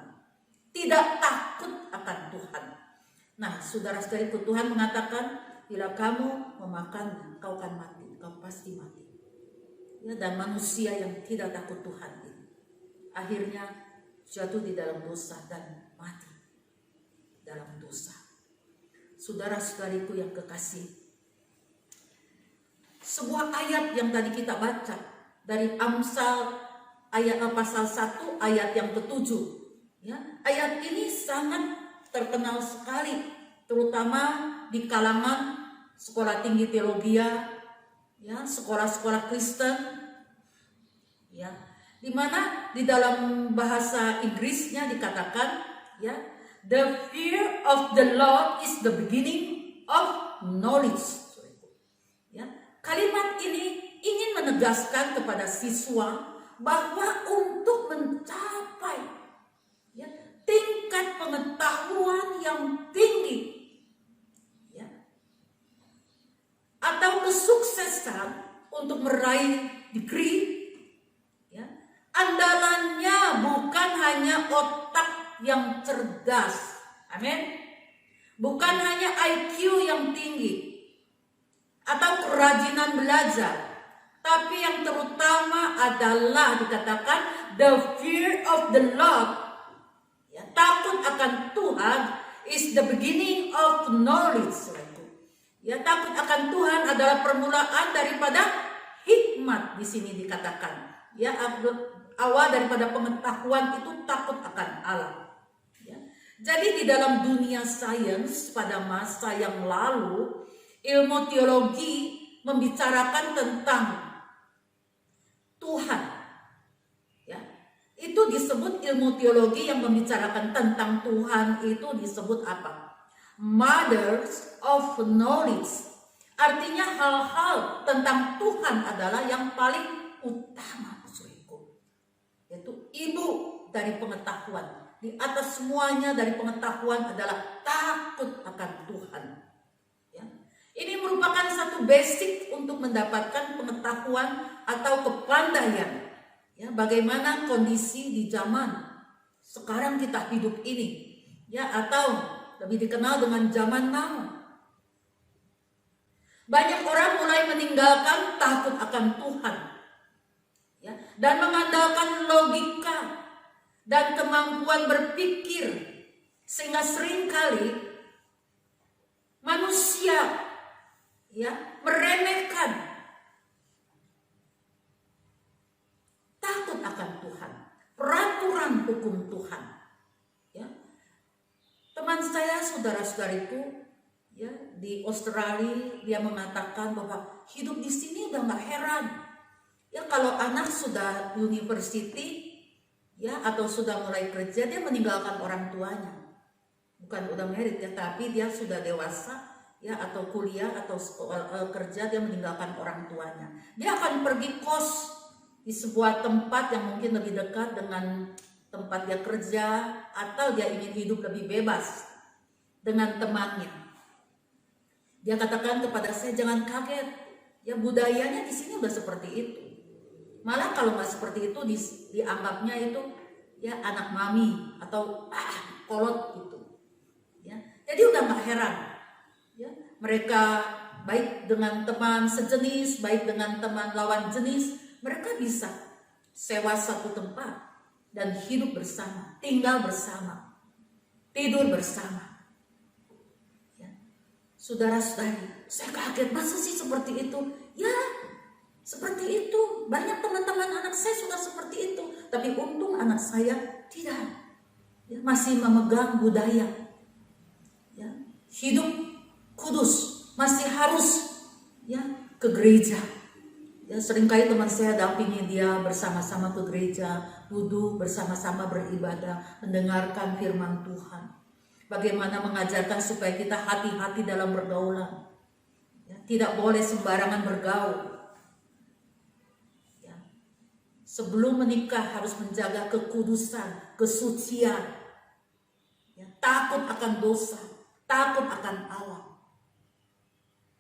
S3: Tidak takut akan Tuhan. Nah, saudara-saudariku, Tuhan mengatakan, bila kamu memakannya, kau akan mati. Kau pasti mati. Ya, dan manusia yang tidak takut Tuhan ini, akhirnya jatuh di dalam dosa dan mati dalam dosa. Saudara-saudariku yang kekasih, sebuah ayat yang tadi kita baca, dari Amsal ayat pasal 1 ayat yang ke-7. Ya, ayat ini sangat terkenal sekali, terutama di kalangan sekolah tinggi teologi, ya, sekolah-sekolah Kristen, ya, di mana di dalam bahasa Inggrisnya dikatakan, ya, the fear of the Lord is the beginning of knowledge. Ya, kalimat ini ingin menegaskan kepada siswa bahwa untuk mencapai, ya, tingkat pengetahuan yang tinggi, ya, atau kesuksesan untuk meraih degree, ya, andalannya bukan hanya otak yang cerdas, amin, bukan hanya IQ yang tinggi atau kerajinan belajar, tapi yang terutama adalah dikatakan the fear of the Lord. Ya, takut akan Tuhan is the beginning of knowledge. Ya, takut akan Tuhan adalah permulaan daripada hikmat, di sini dikatakan. Ya, awal daripada pengetahuan itu takut akan Allah. Ya. Jadi di dalam dunia sains pada masa yang lalu, ilmu teologi membicarakan tentang Tuhan, ya, itu disebut ilmu teologi yang membicarakan tentang Tuhan itu disebut apa? Mothers of knowledge. Artinya hal-hal tentang Tuhan adalah yang paling utama, yaitu ibu dari pengetahuan. Di atas semuanya dari pengetahuan adalah takut akan Tuhan. Ya. Ini merupakan satu basic untuk mendapatkan pengetahuan atau kepandaian, ya, bagaimana kondisi di zaman sekarang kita hidup ini, ya, atau lebih dikenal dengan zaman now. Banyak orang mulai meninggalkan takut akan Tuhan, ya, dan mengandalkan logika dan kemampuan berpikir, sehingga seringkali manusia, ya, meremehkan takut akan Tuhan, peraturan hukum Tuhan, ya. teman saya, saudara-saudariku, ya, di Australia, dia mengatakan bahwa hidup di sini udah nggak heran. Ya, kalau anak sudah university, ya, atau sudah mulai kerja, dia meninggalkan orang tuanya. Bukan udah married ya, tapi dia sudah dewasa, ya, atau kuliah atau kerja, dia meninggalkan orang tuanya. Dia akan pergi kos di sebuah tempat yang mungkin lebih dekat dengan tempat dia kerja, atau dia ingin hidup lebih bebas dengan temannya. Dia katakan kepada saya, jangan kaget, ya, budayanya di sini udah seperti itu. Malah kalau nggak seperti itu dianggapnya itu, ya, anak mami atau kolot gitu. Ya, jadi udah nggak heran. Ya, mereka baik dengan teman sejenis, baik dengan teman lawan jenis, mereka bisa sewa satu tempat dan hidup bersama, tinggal bersama, tidur bersama. Ya. Saudara-saudari, saya kaget, masa sih seperti itu? Ya, seperti itu. Banyak teman-teman anak saya sudah seperti itu, tapi untung anak saya tidak. Ya, masih memegang budaya. Ya, hidup kudus, masih harus, ya, ke gereja. Ya, seringkali teman saya dampingi dia bersama-sama ke gereja, duduk bersama-sama beribadah, mendengarkan firman Tuhan. Bagaimana mengajarkan supaya kita hati-hati dalam bergaulan. Ya, tidak boleh sembarangan bergaul. Ya. Sebelum menikah harus menjaga kekudusan, kesucian. Ya, takut akan dosa, takut akan Allah.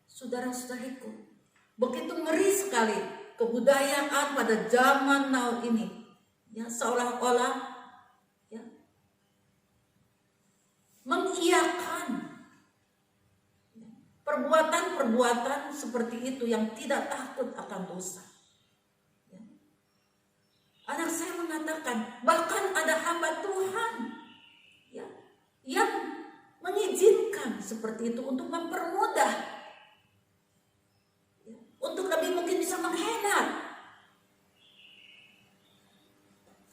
S3: Saudara-saudariku, begitu ngeri sekali kebudayaan pada zaman now ini, ya, seolah-olah, ya, mengiyakan perbuatan-perbuatan seperti itu yang tidak takut akan dosa. Ya. Anak saya mengatakan, bahkan ada hamba Tuhan, ya, yang mengizinkan seperti itu untuk mempermudah, untuk lebih mungkin bisa menghemat,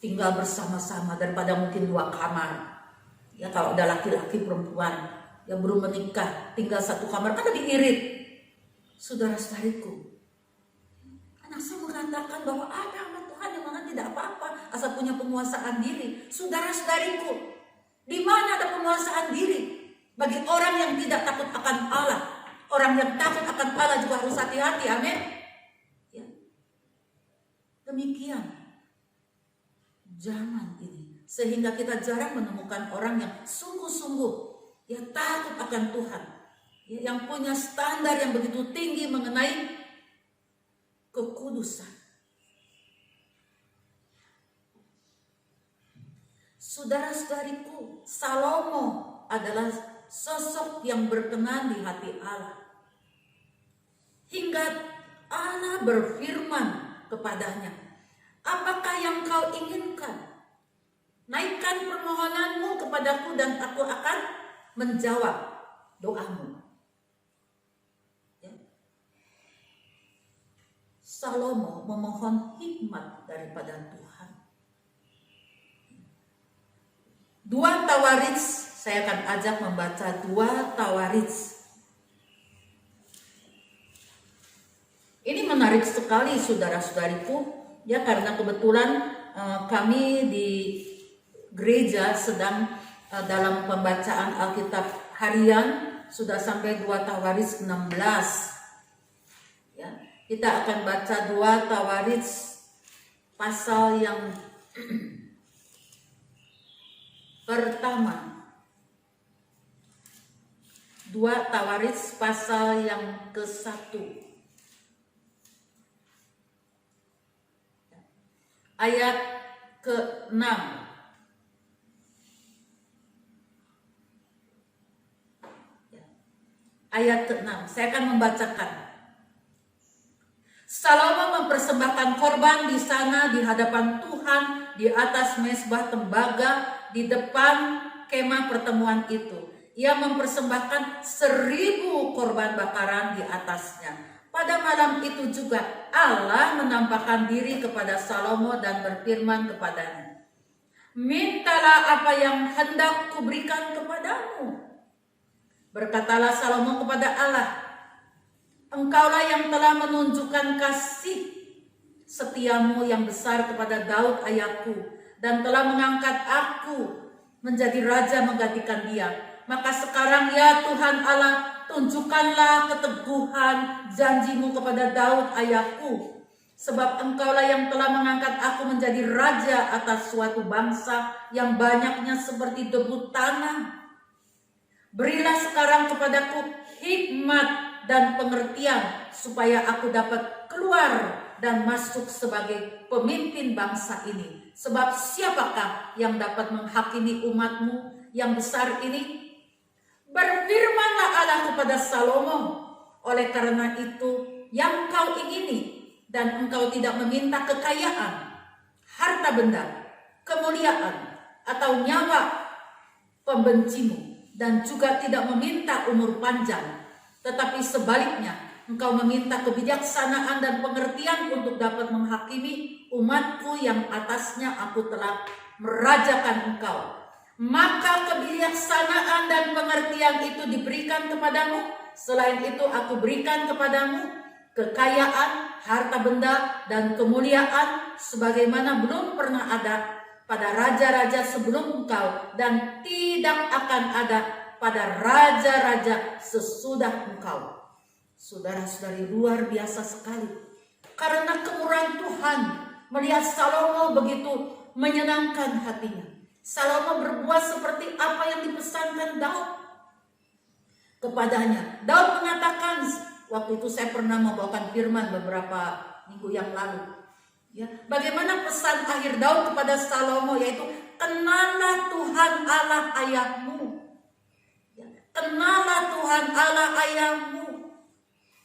S3: tinggal bersama-sama daripada mungkin 2 kamar. Ya, kalau ada laki-laki perempuan yang belum menikah tinggal 1 kamar kan lebih irit. Saudara-saudariku, anak saya mengatakan bahwa ada hamba Tuhan yang mana tidak apa-apa asal punya penguasaan diri. Saudara-saudariku, di mana ada penguasaan diri bagi orang yang tidak takut akan Allah? Orang yang takut akan Allah juga harus hati-hati, amin. Ya. Demikian zaman ini, sehingga kita jarang menemukan orang yang sungguh-sungguh, ya, takut akan Tuhan, ya, yang punya standar yang begitu tinggi mengenai kekudusan. Saudara-saudariku, Salomo adalah sosok yang berkenan di hati Allah. Hingga Allah berfirman kepadanya, apakah yang kau inginkan? Naikkan permohonanmu kepadaku dan aku akan menjawab doamu. Ya. Salomo memohon hikmat daripada Tuhan. 2 Tawarikh, saya akan ajak membaca 2 Tawarikh. Ini menarik sekali saudara-saudariku, ya, karena kebetulan kami di gereja sedang dalam pembacaan Alkitab harian, sudah sampai 2 Tawarikh 16. Ya, kita akan baca 2 Tawarikh pasal yang pertama. 2 Tawarikh pasal yang ke-1. Ayat ke-6. Ayat ke-6. Saya akan membacakan. Salomo mempersembahkan korban di sana di hadapan Tuhan di atas mezbah tembaga di depan kemah pertemuan itu. Ia mempersembahkan 1000 korban bakaran di atasnya. Pada malam itu juga Allah menampakkan diri kepada Salomo dan berfirman kepadanya, mintalah apa yang hendak kuberikan kepadamu. Berkatalah Salomo kepada Allah, Engkaulah yang telah menunjukkan kasih setiamu yang besar kepada Daud ayahku, dan telah mengangkat aku menjadi raja menggantikan dia. Maka sekarang ya Tuhan Allah, tunjukkanlah keteguhan janjimu kepada Daud ayahku, sebab engkaulah yang telah mengangkat aku menjadi raja atas suatu bangsa yang banyaknya seperti debu tanah. Berilah sekarang kepadaku hikmat dan pengertian, supaya aku dapat keluar dan masuk sebagai pemimpin bangsa ini. Sebab siapakah yang dapat menghakimi umatmu yang besar ini? Berfirmanlah Allah kepada Salomo, oleh karena itu yang kau ingini, dan engkau tidak meminta kekayaan, harta benda, kemuliaan, atau nyawa pembencimu, dan juga tidak meminta umur panjang, tetapi sebaliknya engkau meminta kebijaksanaan dan pengertian untuk dapat menghakimi umatku yang atasnya aku telah merajakan engkau. Maka kebijaksanaan dan pengertian itu diberikan kepadamu. Selain itu aku berikan kepadamu kekayaan, harta benda, dan kemuliaan sebagaimana belum pernah ada pada raja-raja sebelum engkau, dan tidak akan ada pada raja-raja sesudah engkau. Saudara-saudari, luar biasa sekali. Karena kemurahan Tuhan melihat Salomo begitu menyenangkan hatinya. Salomo berbuat seperti apa yang dipesankan Daud kepadanya. Daud mengatakan, waktu itu saya pernah membawakan firman beberapa minggu yang lalu, ya, bagaimana pesan akhir Daud kepada Salomo, yaitu kenallah Tuhan Allah ayahmu, ya, kenallah Tuhan Allah ayahmu,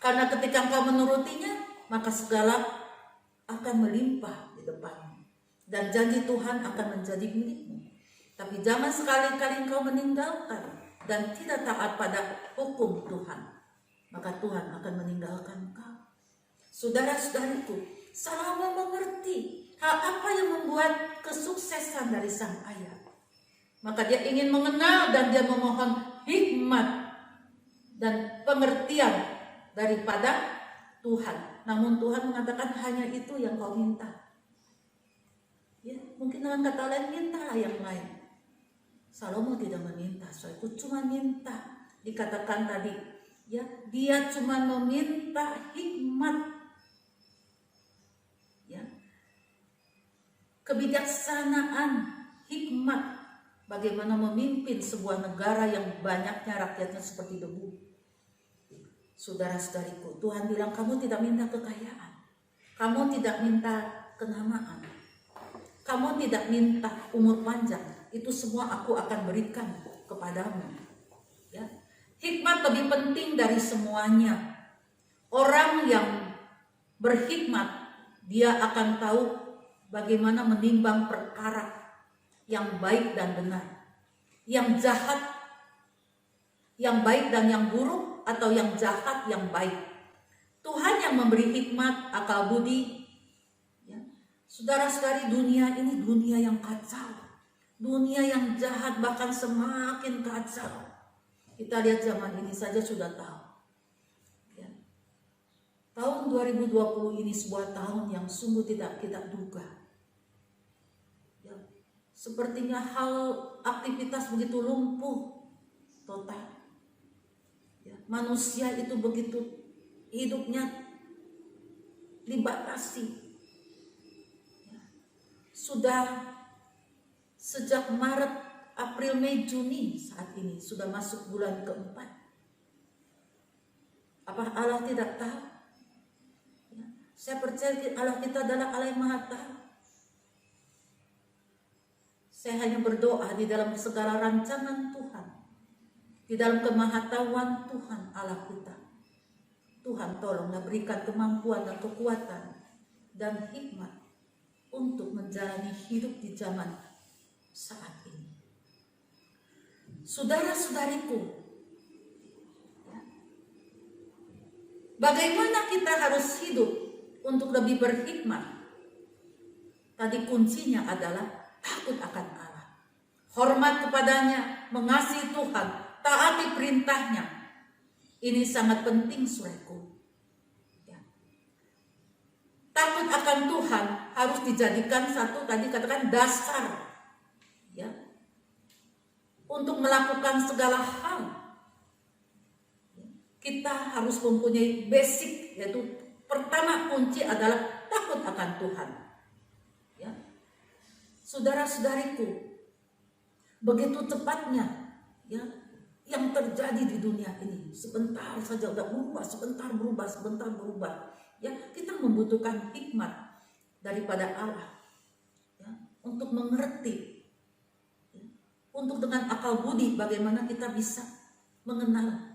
S3: karena ketika engkau menurutinya, maka segala akan melimpah di depanmu, dan janji Tuhan akan menjadi milikmu. Tapi jangan sekali-kali engkau meninggalkan dan tidak taat pada hukum Tuhan, maka Tuhan akan meninggalkan engkau. Saudara-saudariku, Salomo mengerti hal apa yang membuat kesuksesan dari sang ayah. Maka dia ingin mengenal dan dia memohon hikmat dan pengertian daripada Tuhan. Namun Tuhan mengatakan hanya itu yang kau minta. Ya, mungkin dengan kata lain, mintalah yang lain. Salomo tidak meminta, soalnya cuma minta. Dikatakan tadi, ya, dia cuma meminta hikmat, ya, kebijaksanaan, hikmat, bagaimana memimpin sebuah negara yang banyaknya rakyatnya seperti debu. Saudara-saudariku, Tuhan bilang kamu tidak minta kekayaan, kamu tidak minta kenamaan, kamu tidak minta umur panjang. Itu semua aku akan berikan kepadamu. Ya. Hikmat lebih penting dari semuanya. Orang yang berhikmat, dia akan tahu bagaimana menimbang perkara yang baik dan benar, yang jahat, yang baik dan yang buruk, atau yang jahat, yang baik. Tuhan yang memberi hikmat, akal budi. Ya. Saudara-saudari, dunia ini dunia yang kacau. Dunia yang jahat, bahkan semakin kacau. Kita lihat zaman ini saja sudah tahu. Ya. Tahun 2020 ini sebuah tahun yang sungguh tidak kita duga. Ya. Sepertinya hal aktivitas begitu lumpuh total. Ya. Manusia itu begitu hidupnya dibatasi. Ya. Sudah sejak Maret, April, Mei, Juni saat ini sudah masuk bulan keempat. Apa Allah tidak tahu? Ya, saya percaya Allah kita adalah Allah yang Maha Tahu. Saya hanya berdoa di dalam segala rancangan Tuhan, di dalam kemahatauan Tuhan Allah kita. Tuhan tolonglah berikan kemampuan dan kekuatan dan hikmat untuk menjalani hidup di zaman saat ini. Saudara-saudariku, bagaimana kita harus hidup untuk lebih berhikmat? Tadi kuncinya adalah takut akan Allah, hormat kepadanya, mengasihi Tuhan, taati perintahnya. Ini sangat penting, saudaraku. Ya. Takut akan Tuhan harus dijadikan satu, tadi katakan, dasar, ya, untuk melakukan segala hal. Kita harus mempunyai basic, yaitu pertama kunci adalah takut akan Tuhan. Ya. Saudara-saudariku, begitu cepatnya, ya, yang terjadi di dunia ini, sebentar saja udah berubah, sebentar berubah. Ya, kita membutuhkan hikmat daripada Allah, ya, untuk mengerti, ya, untuk dengan akal budi bagaimana kita bisa mengenal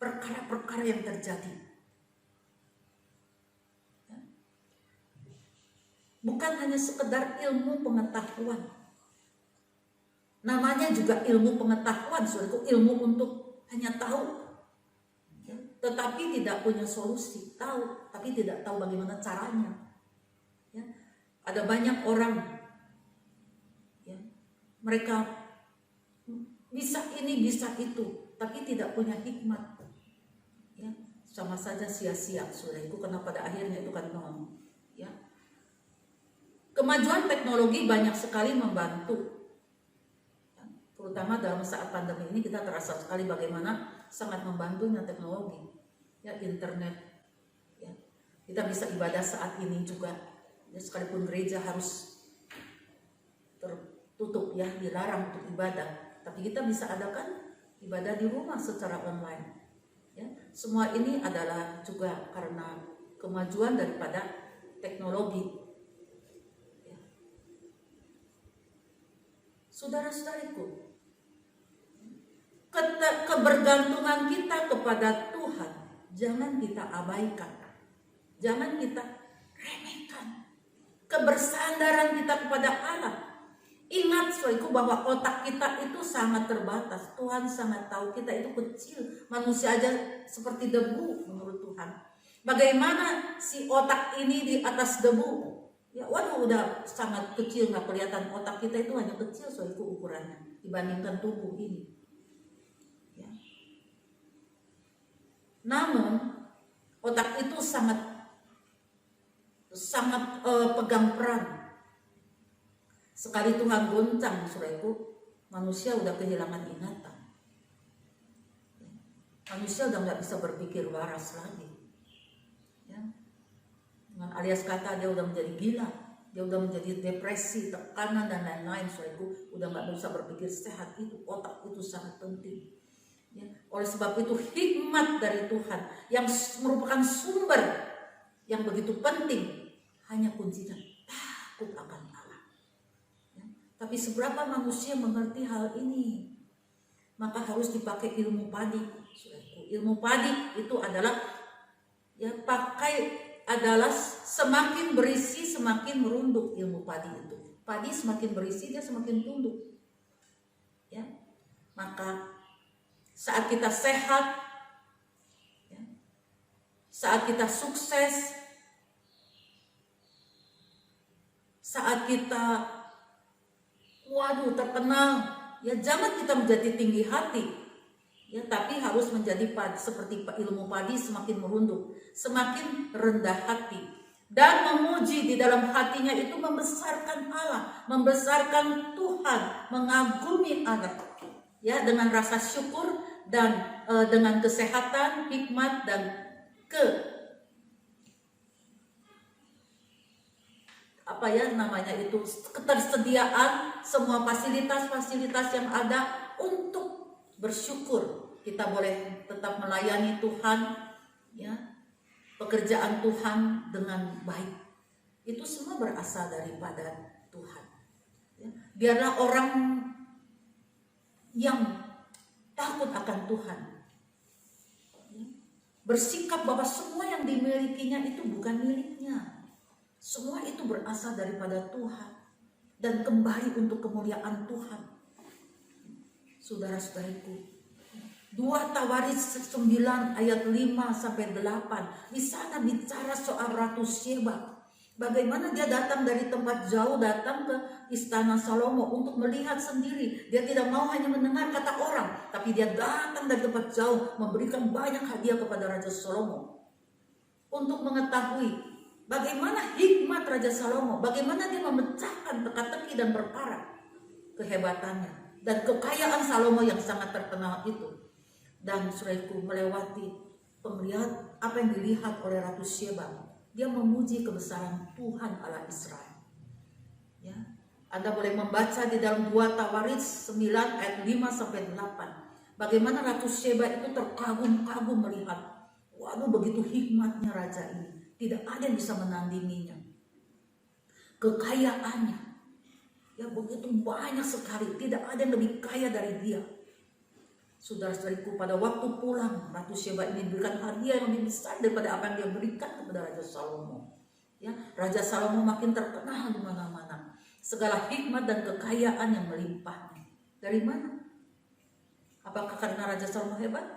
S3: perkara-perkara yang terjadi. Ya. Bukan hanya sekedar ilmu pengetahuan. Namanya juga ilmu pengetahuan, saudaraku, ilmu untuk hanya tahu. Ya. Tetapi tidak punya solusi, tahu, tapi tidak tahu bagaimana caranya. Ya. Ada banyak orang, ya, mereka bisa ini, bisa itu, tapi tidak punya hikmat. Ya, sama saja sia-sia, saudaraku, karena pada akhirnya itu kan nol. Ya. Kemajuan teknologi banyak sekali membantu. Terutama dalam saat pandemi ini kita terasa sekali bagaimana sangat membantunya teknologi, ya, internet, ya. Kita bisa ibadah saat ini juga, ya, sekalipun gereja harus tertutup, ya, dilarang untuk ibadah, tapi kita bisa adakan ibadah di rumah secara online, ya. Semua ini adalah juga karena kemajuan daripada teknologi, ya. Saudara-saudariku, kebergantungan kita kepada Tuhan jangan kita abaikan, jangan kita remehkan. Kebersandaran kita kepada Allah, ingat, saudaraku, bahwa otak kita itu sangat terbatas. Tuhan sangat tahu kita itu kecil, manusia aja seperti debu menurut Tuhan. Bagaimana si otak ini di atas debu? Ya, waduh, udah sangat kecil, nggak kelihatan. Otak kita itu hanya kecil, saudaraku, ukurannya dibandingkan tubuh ini. Namun otak itu sangat pegang peran. Sekali Tuhan goncang, saudaraku, manusia udah kehilangan ingatan. Manusia udah nggak bisa berpikir waras lagi. Ya. Dengan alias kata, dia udah menjadi gila, dia udah menjadi depresi, tekanan dan lain-lain, saudaraku, udah nggak bisa berpikir sehat. Itu otak itu sangat penting. Ya, oleh sebab itu hikmat dari Tuhan yang merupakan sumber yang begitu penting, hanya kuncinya takut akan Allah. Ya, tapi seberapa manusia mengerti hal ini, maka harus dipakai ilmu padi. Ilmu padi itu adalah, ya, adalah semakin berisi semakin merunduk ilmu padi itu. Padi semakin berisi dia semakin tunduk. Ya, maka saat kita sehat, ya, saat kita sukses, saat kita terkenal, ya, jangan kita menjadi tinggi hati, ya, tapi harus menjadi seperti ilmu padi, semakin merunduk, semakin rendah hati, dan memuji di dalam hatinya itu membesarkan Allah, membesarkan Tuhan, mengagumi Allah, ya, dengan rasa syukur dan dengan kesehatan, hikmat, dan ketersediaan semua fasilitas-fasilitas yang ada untuk bersyukur. Kita boleh tetap melayani Tuhan, ya, pekerjaan Tuhan dengan baik. Itu semua berasal daripada Tuhan. Ya. Biarlah orang yang takut akan Tuhan, ya, bersikap bahwa semua yang dimilikinya itu bukan miliknya. Semua itu berasal daripada Tuhan dan kembali untuk kemuliaan Tuhan. Saudara-saudariku, 2 Tawaris 9 ayat 5-8, di sana bicara soal Ratu Syeba. Bagaimana dia datang dari tempat jauh, datang ke istana Salomo untuk melihat sendiri. Dia tidak mau hanya mendengar kata orang, tapi dia datang dari tempat jauh, memberikan banyak hadiah kepada Raja Salomo. Untuk mengetahui bagaimana hikmat Raja Salomo, bagaimana dia memecahkan teka-teki dan perkara, kehebatannya dan kekayaan Salomo yang sangat terkenal itu. Dan saudaraku, melewati pemelihat apa yang dilihat oleh Ratu Sheba, dia memuji kebesaran Tuhan Allah Israel. Ya, Anda boleh membaca di dalam 2 Tawarik 9 ayat 5-8. Bagaimana Ratu Sheba itu terkagum-kagum melihat, waduh begitu hikmatnya raja ini, tidak ada yang bisa menandinginya. Kekayaannya, ya begitu banyak sekali, tidak ada yang lebih kaya dari dia. Saudara-saudariku, pada waktu pulang, Ratu Sheba ini diberikan hadiah yang lebih besar daripada apa yang dia berikan kepada Raja Salomo. Ya, Raja Salomo makin terkenal di mana-mana. Segala hikmat dan kekayaan yang melimpahnya. Dari mana? Apakah karena Raja Salomo hebat?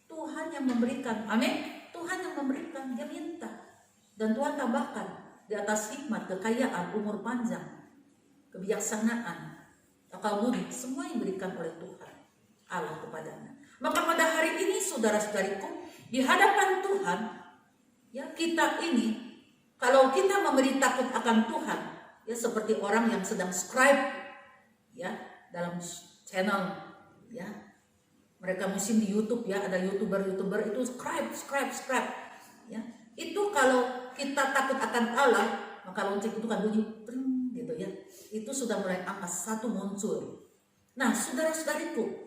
S3: Tuhan yang memberikan. Amin. Tuhan yang memberikan, dia minta. Dan Tuhan tambahkan di atas hikmat, kekayaan, umur panjang, kebijaksanaan, akal budi, semua yang diberikan oleh Tuhan Allah kepadanya. Maka pada hari ini saudara-saudariku, di hadapan Tuhan, ya kita ini, kalau kita memberi takut akan Tuhan, ya seperti orang yang sedang subscribe, ya dalam channel, ya mereka musim di YouTube, ya ada youtuber itu subscribe, ya itu kalau kita takut akan Allah, maka lonceng itu kan bunyi, gitu ya, itu sudah mulai angka 1 muncul. Nah saudara-saudariku,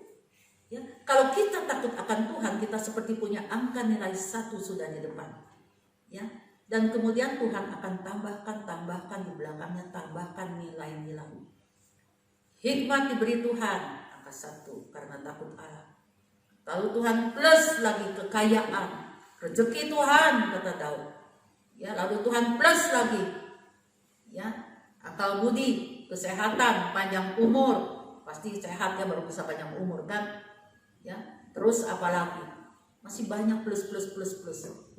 S3: ya, kalau kita takut akan Tuhan, kita seperti punya angka nilai 1 sudah di depan, ya. Dan kemudian Tuhan akan tambahkan di belakangnya, tambahkan nilai-nilai. Hikmat diberi Tuhan, angka 1 karena takut Allah. Lalu Tuhan plus lagi kekayaan, rezeki Tuhan kata Daud. Ya, lalu Tuhan plus lagi, ya, akal budi, kesehatan, panjang umur. Pasti sehat ya baru bisa panjang umur kan. Ya, terus apalagi masih banyak plus.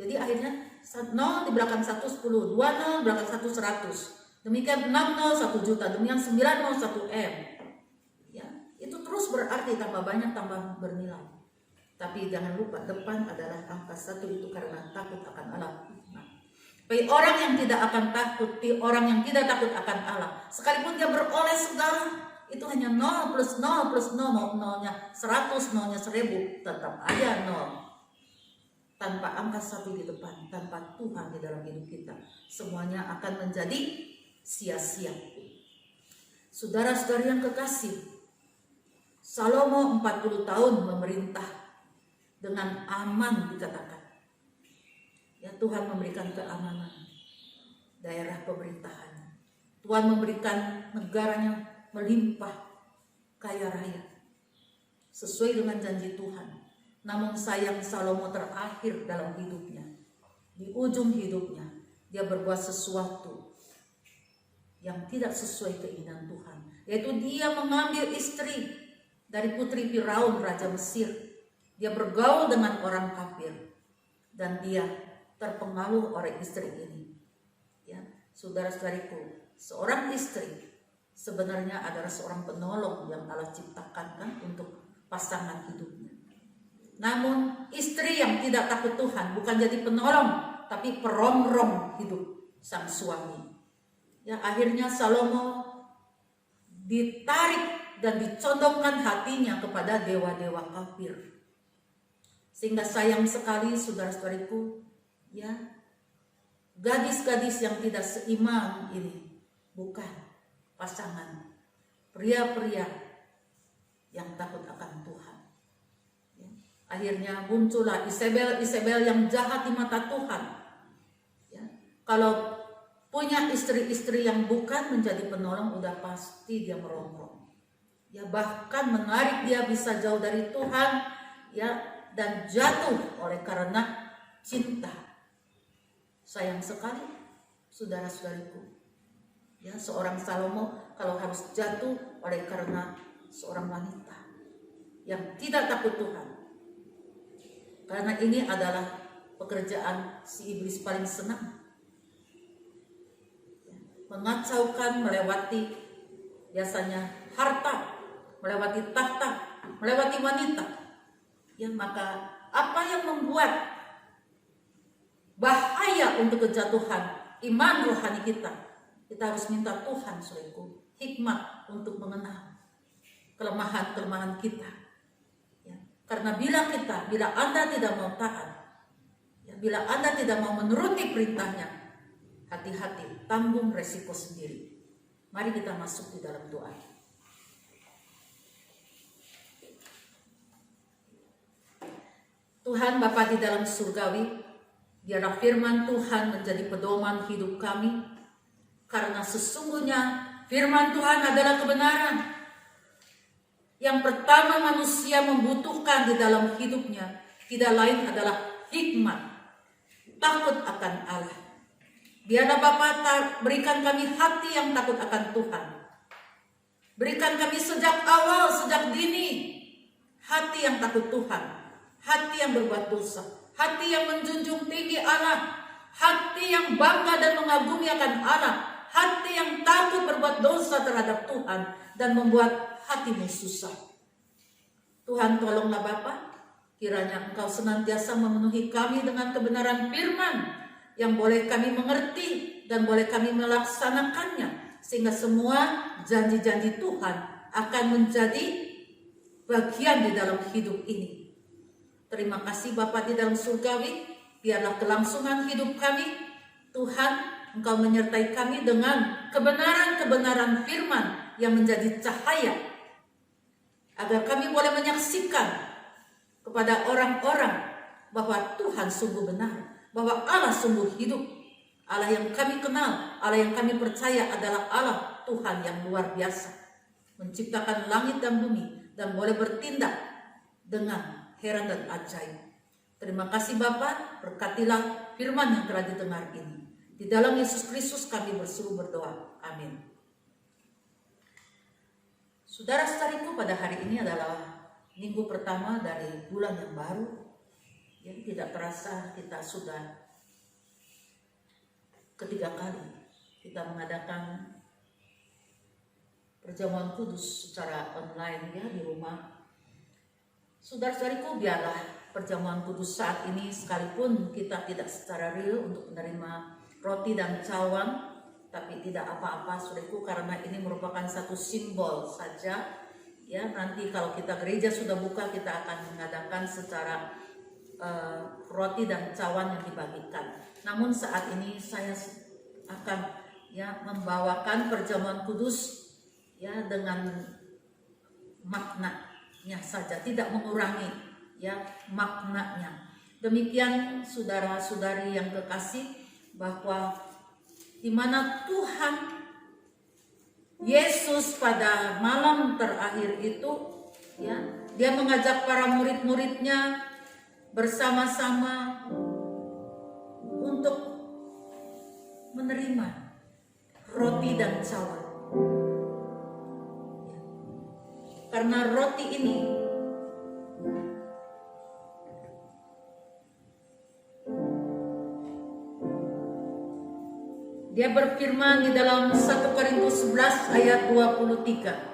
S3: Jadi akhirnya 0 di belakang 1 10, 2 0 di belakang 1 100. Demikian 6 0 1 juta, demikian 9 0 1 M. Ya, itu terus berarti tambah banyak tambah bernilai. Tapi jangan lupa depan adalah angka 1 itu karena takut akan Allah. Nah, bagi orang yang tidak akan takut, orang yang tidak takut akan Allah, sekalipun dia beroleh segala, itu hanya 0 plus 0 plus 0, mau 0-nya 100, 0-nya 1000, tetap aja 0. Tanpa angka 1 di depan, tanpa Tuhan di dalam hidup kita, semuanya akan menjadi sia-sia. Saudara-saudari yang kekasih, Salomo 40 tahun memerintah dengan aman dikatakan. Ya, Tuhan memberikan keamanan daerah pemerintahannya. Tuhan memberikan negaranya melimpah kaya raya sesuai dengan janji Tuhan. Namun sayang Salomo terakhir dalam hidupnya, di ujung hidupnya dia berbuat sesuatu yang tidak sesuai keinginan Tuhan, yaitu dia mengambil istri dari putri Firaun raja Mesir. Dia bergaul dengan orang kafir dan dia terpengaruh oleh istri ini. Ya, saudara-saudariku, seorang istri sebenarnya adalah seorang penolong yang Allah ciptakan kan untuk pasangan hidupnya. Namun istri yang tidak takut Tuhan bukan jadi penolong, tapi perongrong hidup sang suami. Ya, akhirnya Salomo ditarik dan dicondongkan hatinya kepada dewa-dewa kafir. Sehingga sayang sekali saudara-saudariku, ya, gadis-gadis yang tidak seiman ini bukan pasangan pria-pria yang takut akan Tuhan. Ya. Akhirnya muncullah Isabel yang jahat di mata Tuhan. Ya. Kalau punya istri-istri yang bukan menjadi penolong, udah pasti dia merongrong. Ya, bahkan menarik dia bisa jauh dari Tuhan, ya, dan jatuh oleh karena cinta. Sayang sekali saudara-saudariku, ya, seorang Salomo kalau harus jatuh oleh karena seorang wanita yang tidak takut Tuhan. Karena ini adalah pekerjaan si iblis paling senang. mengacaukan, melewati biasanya harta, melewati tahta, melewati wanita. Ya, maka apa yang membuat bahaya untuk kejatuhan iman rohani kita? Kita harus minta Tuhan, saudaraku, hikmat untuk mengenal kelemahan-kelemahan kita. Ya, karena bila Anda tidak mau taat, ya, bila Anda tidak mau menuruti perintahnya, hati-hati, tanggung resiko sendiri. Mari kita masuk di dalam doa. Tuhan Bapa di dalam surgawi, biarlah firman Tuhan menjadi pedoman hidup kami, karena sesungguhnya firman Tuhan adalah kebenaran. Yang pertama manusia membutuhkan di dalam hidupnya tidak lain adalah hikmat, takut akan Allah. Biarlah Bapa berikan kami hati yang takut akan Tuhan. Berikan kami sejak awal, sejak dini, hati yang takut Tuhan, hati yang berbuat dosa, hati yang menjunjung tinggi Allah, hati yang bangga dan mengagumi akan Allah, hati yang takut berbuat dosa terhadap Tuhan dan membuat hatimu susah. Tuhan, tolonglah Bapa, kiranya Engkau senantiasa memenuhi kami dengan kebenaran firman yang boleh kami mengerti dan boleh kami melaksanakannya, sehingga semua janji-janji Tuhan akan menjadi bagian di dalam hidup ini. Terima kasih Bapa di dalam surgawi, biarlah kelangsungan hidup kami, Tuhan, Engkau menyertai kami dengan kebenaran-kebenaran firman yang menjadi cahaya, agar kami boleh menyaksikan kepada orang-orang bahwa Tuhan sungguh benar, bahwa Allah sungguh hidup. Allah yang kami kenal, Allah yang kami percaya adalah Allah Tuhan yang luar biasa, menciptakan langit dan bumi dan boleh bertindak dengan heran dan ajaib. Terima kasih Bapa, berkatilah firman yang telah didengar ini. Di dalam Yesus Kristus kami berseru berdoa. Amin. Saudara-saudariku, pada hari ini adalah minggu pertama dari bulan yang baru. Yang tidak terasa kita sudah ketiga kali kita mengadakan perjamuan kudus secara online ya di rumah. Saudara-saudariku, biarlah perjamuan kudus saat ini sekalipun kita tidak secara real untuk menerima roti dan cawan, tapi tidak apa-apa saudaraku, karena ini merupakan satu simbol saja. Ya, nanti kalau kita gereja sudah buka, kita akan mengadakan secara roti dan cawan yang dibagikan. Namun saat ini saya akan ya membawakan perjamuan kudus ya dengan maknanya saja, tidak mengurangi ya maknanya. Demikian saudara-saudari yang kekasih, bahwa di mana Tuhan Yesus pada malam terakhir itu ya, dia mengajak para murid-muridnya bersama-sama untuk menerima roti dan cawan. Karena roti ini dia berfirman di dalam 1 Korintus 11 ayat 23.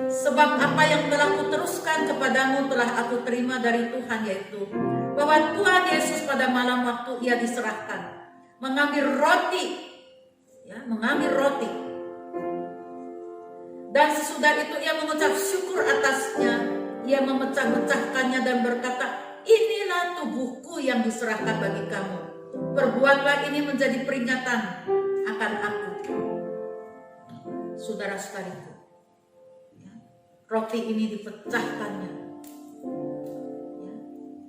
S3: Sebab apa yang telah kuteruskan kepadamu telah aku terima dari Tuhan, yaitu bahwa Tuhan Yesus pada malam waktu ia diserahkan mengambil roti, dan sesudah itu ia mengucap syukur atasnya, ia memecah-mecahkannya dan berkata, inilah tubuhku yang diserahkan bagi kamu, perbuatlah ini menjadi peringatan akan aku. Saudara-saudariku, roti ini dipecahkannya, ya,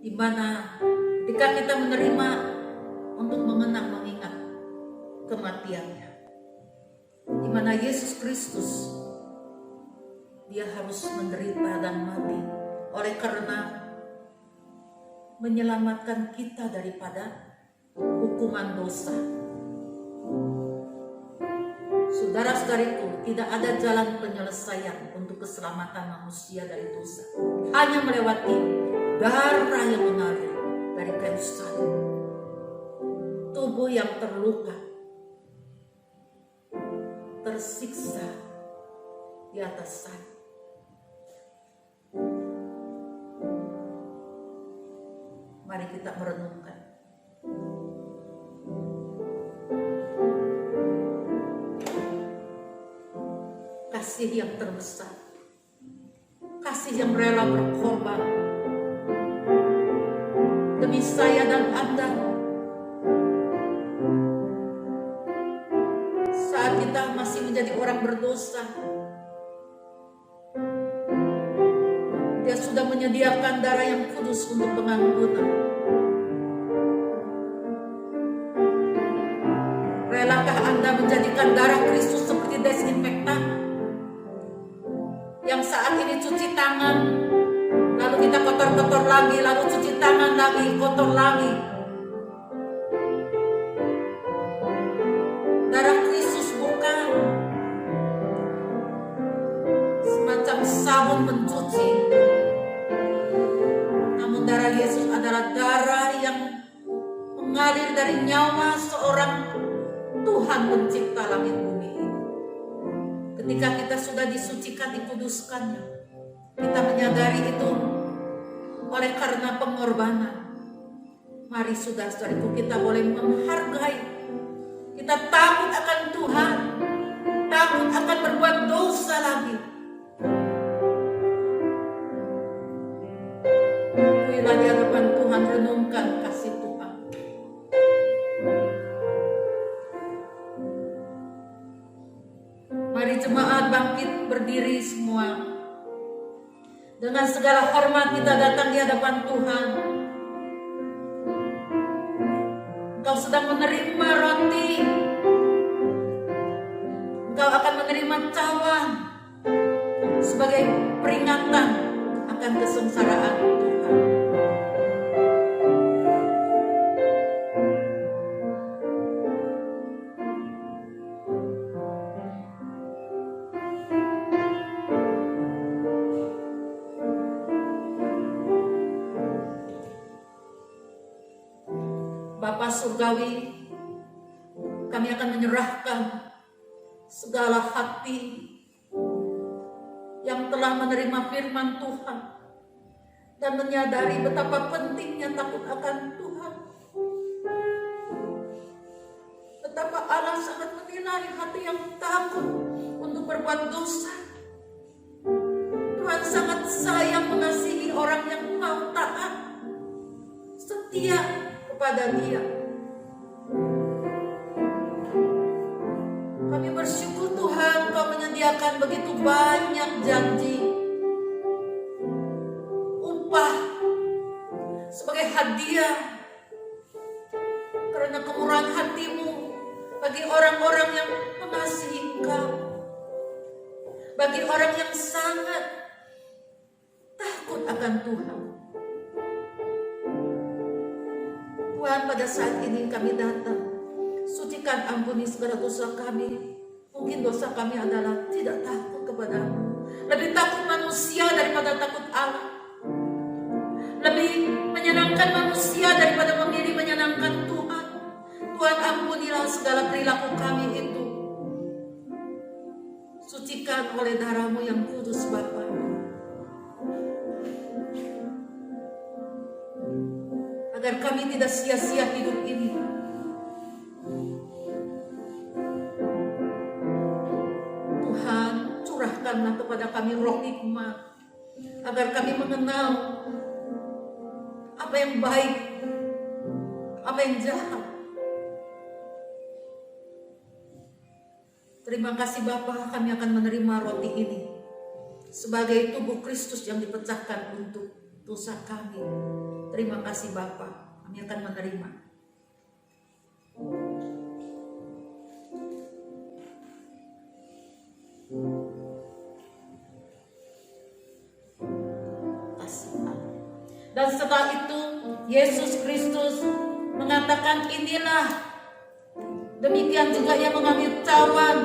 S3: di mana ketika kita menerima untuk mengingat kematiannya, di mana Yesus Kristus dia harus menderita dan mati oleh karena menyelamatkan kita daripada hukuman dosa. Saudara-saudariku, tidak ada jalan penyelesaian untuk keselamatan manusia dari dosa, hanya melewati darah yang mengalir dari kayu salib. Tubuh yang terluka tersiksa di atas salib. Mari kita merenungkan. Kasih yang terbesar, kasih yang rela berkorban demi saya dan Anda. Saat kita masih menjadi orang berdosa, Dia sudah menyediakan darah yang kudus untuk pengampunan. Relakah Anda menjadikan darah Kristus seperti desinfektan yang saat ini cuci tangan, lalu kita kotor-kotor lagi, lalu cuci tangan lagi, kotor lagi. Darah Kristus bukan semacam sabun pencuci, namun darah Yesus adalah darah yang mengalir dari nyawa seorang Tuhan pencipta langit bumi. Ketika kita sudah disucikan, dikuduskannya, kita menyadari itu oleh karena pengorbanan. Mari saudara-saudariku, kita boleh menghargai. Kita takut akan Tuhan, takut akan berbuat dosa lagi. Kuilah di hadapan Tuhan, renungkan kasih Tuhan. Mari jemaat bangkit berdiri semua. Dengan segala hormat kita datang di hadapan Tuhan. Engkau sedang menerima roti. Engkau akan menerima cawan sebagai peringatan akan kesengsaraan Tuhan. Bapa Surgawi, kami akan menyerahkan segala hati yang telah menerima firman Tuhan dan menyadari betapa pentingnya takut akan Tuhan. Betapa Allah sangat menilai hati yang takut untuk berbuat dosa. Tuhan sangat sayang mengasihi orang yang mau taat, setia kepada Dia. Kami bersyukur Tuhan, Kau menyediakan begitu banyak janji upah sebagai hadiah karena kemurahan hati-Mu bagi orang-orang yang mengasihi Engkau, bagi orang yang sangat takut akan Tuhan. Tuhan, pada saat ini kami datang, sucikan, ampuni segala dosa kami. Mungkin dosa kami adalah tidak takut kepada-Mu, lebih takut manusia daripada takut Allah, lebih menyenangkan manusia daripada memilih menyenangkan Tuhan. Tuhan, ampunilah segala perilaku kami itu. Sucikan oleh darah-Mu yang kudus Bapa. Agar kami tidak sia-sia hidup ini. Tuhan, curahkanlah kepada kami roh hikmat, agar kami mengenal apa yang baik, apa yang jahat. Terima kasih Bapa, kami akan menerima roti ini sebagai tubuh Kristus yang dipecahkan untuk dosa kami. Terima kasih Bapa, kami akan menerima. Kasih Allah. Dan setelah itu Yesus Kristus mengatakan, inilah, demikian juga Ia mengambil cawan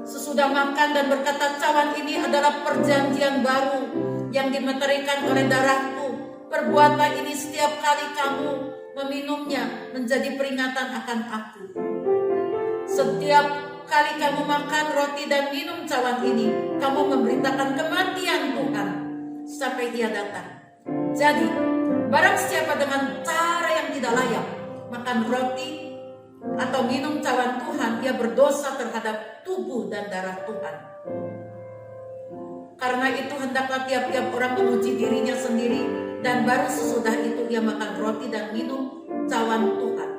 S3: sesudah makan dan berkata, cawan ini adalah perjanjian baru yang dimeterikan oleh darahku. Perbuatlah ini setiap kali kamu meminumnya menjadi peringatan akan aku. Setiap kali kamu makan roti dan minum cawan ini, kamu memberitakan kematian Tuhan sampai Ia datang. Jadi, barang siapa dengan cara yang tidak layak makan roti atau minum cawan Tuhan, ia berdosa terhadap tubuh dan darah Tuhan. Karena itu hendaklah tiap-tiap orang menguji dirinya sendiri, dan baru sesudah itu ia makan roti dan minum cawan Tuhan.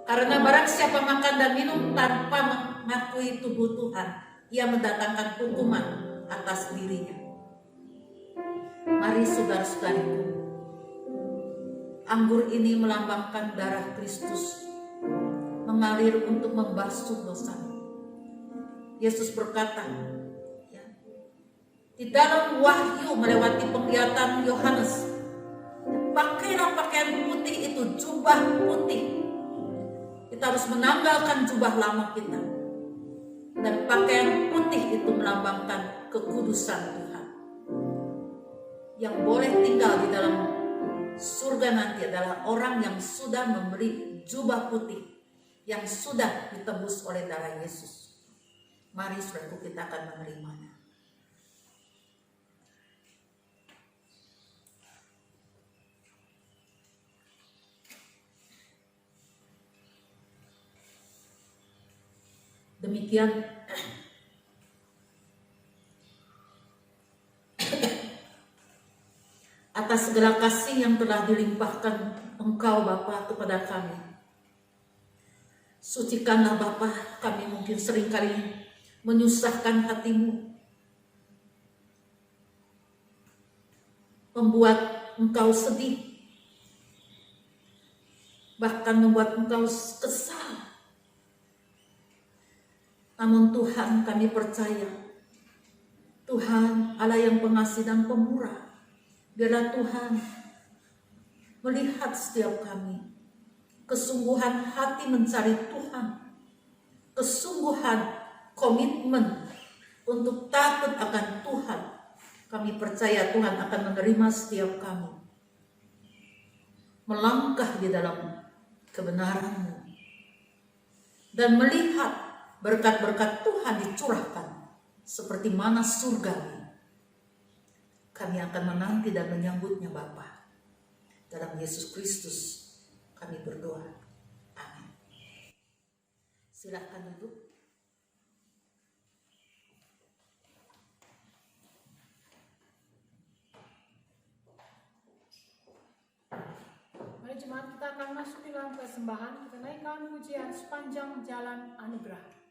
S3: Karena barang siapa makan dan minum tanpa mengakui tubuh Tuhan, ia mendatangkan hukuman atas dirinya. Mari saudara-saudariku, anggur ini melambangkan darah Kristus mengalir untuk membasuh dosa. Yesus berkata, ya, di dalam Wahyu melewati penglihatan Yohanes, pakailah pakaian putih itu, jubah putih. Kita harus menanggalkan jubah lama kita. Dan pakaian putih itu melambangkan kekudusan Tuhan. Yang boleh tinggal di dalam surga nanti adalah orang yang sudah memberi jubah putih, yang sudah ditebus oleh darah Yesus. Mari saudaraku, kita akan menerimanya. Demikian atas segala kasih yang telah dilimpahkan Engkau Bapa kepada kami. Sucikanlah Bapa, kami mungkin seringkali menyusahkan hatimu, membuat Engkau sedih, bahkan membuat Engkau kesal. Namun Tuhan, kami percaya Tuhan Allah yang pengasih dan pemurah. Biarlah Tuhan melihat setiap kami, kesungguhan hati mencari Tuhan, kesungguhan komitmen untuk takut akan Tuhan. Kami percaya Tuhan akan menerima setiap kami, melangkah di dalam kebenaran-Mu, dan melihat berkat-berkat Tuhan dicurahkan seperti mana surgawi. Kami akan menanti dan menyambutnya Bapa. Dalam Yesus Kristus kami berdoa. Amin. Silakan duduk.
S1: Mari jemaat, kita akan masuk di dalam persembahan. Kita naikkan pujian sepanjang jalan anugerah.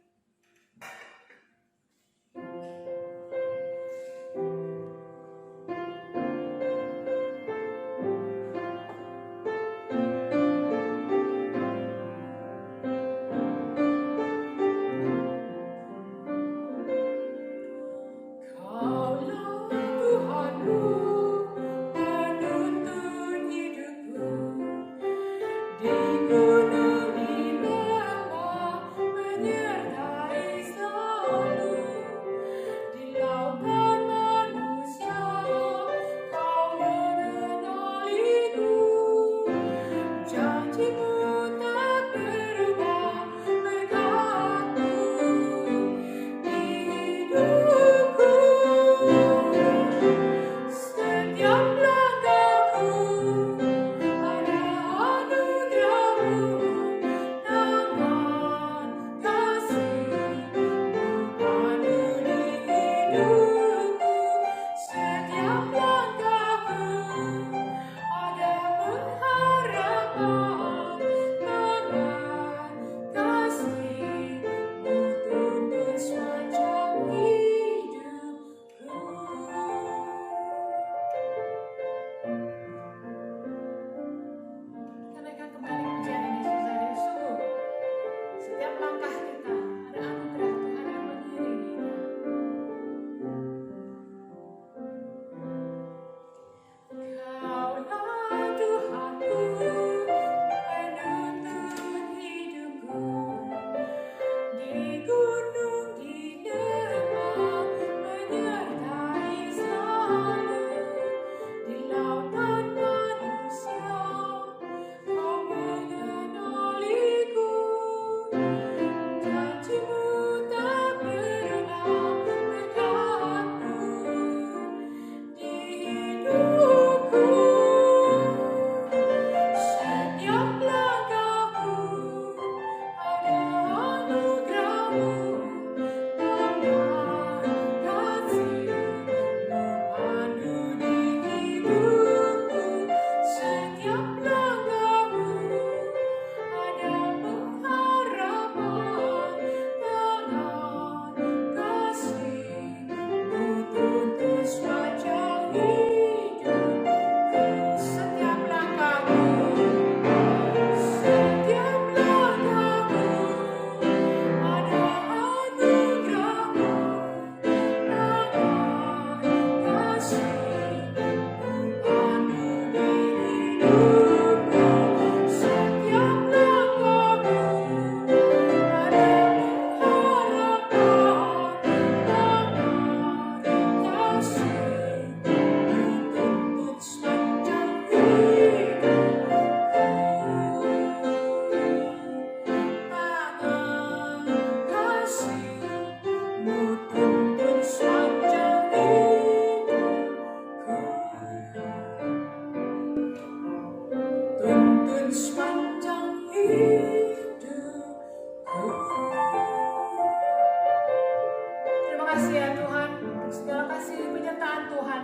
S1: kasih ya Tuhan untuk segala kasih penyertaan Tuhan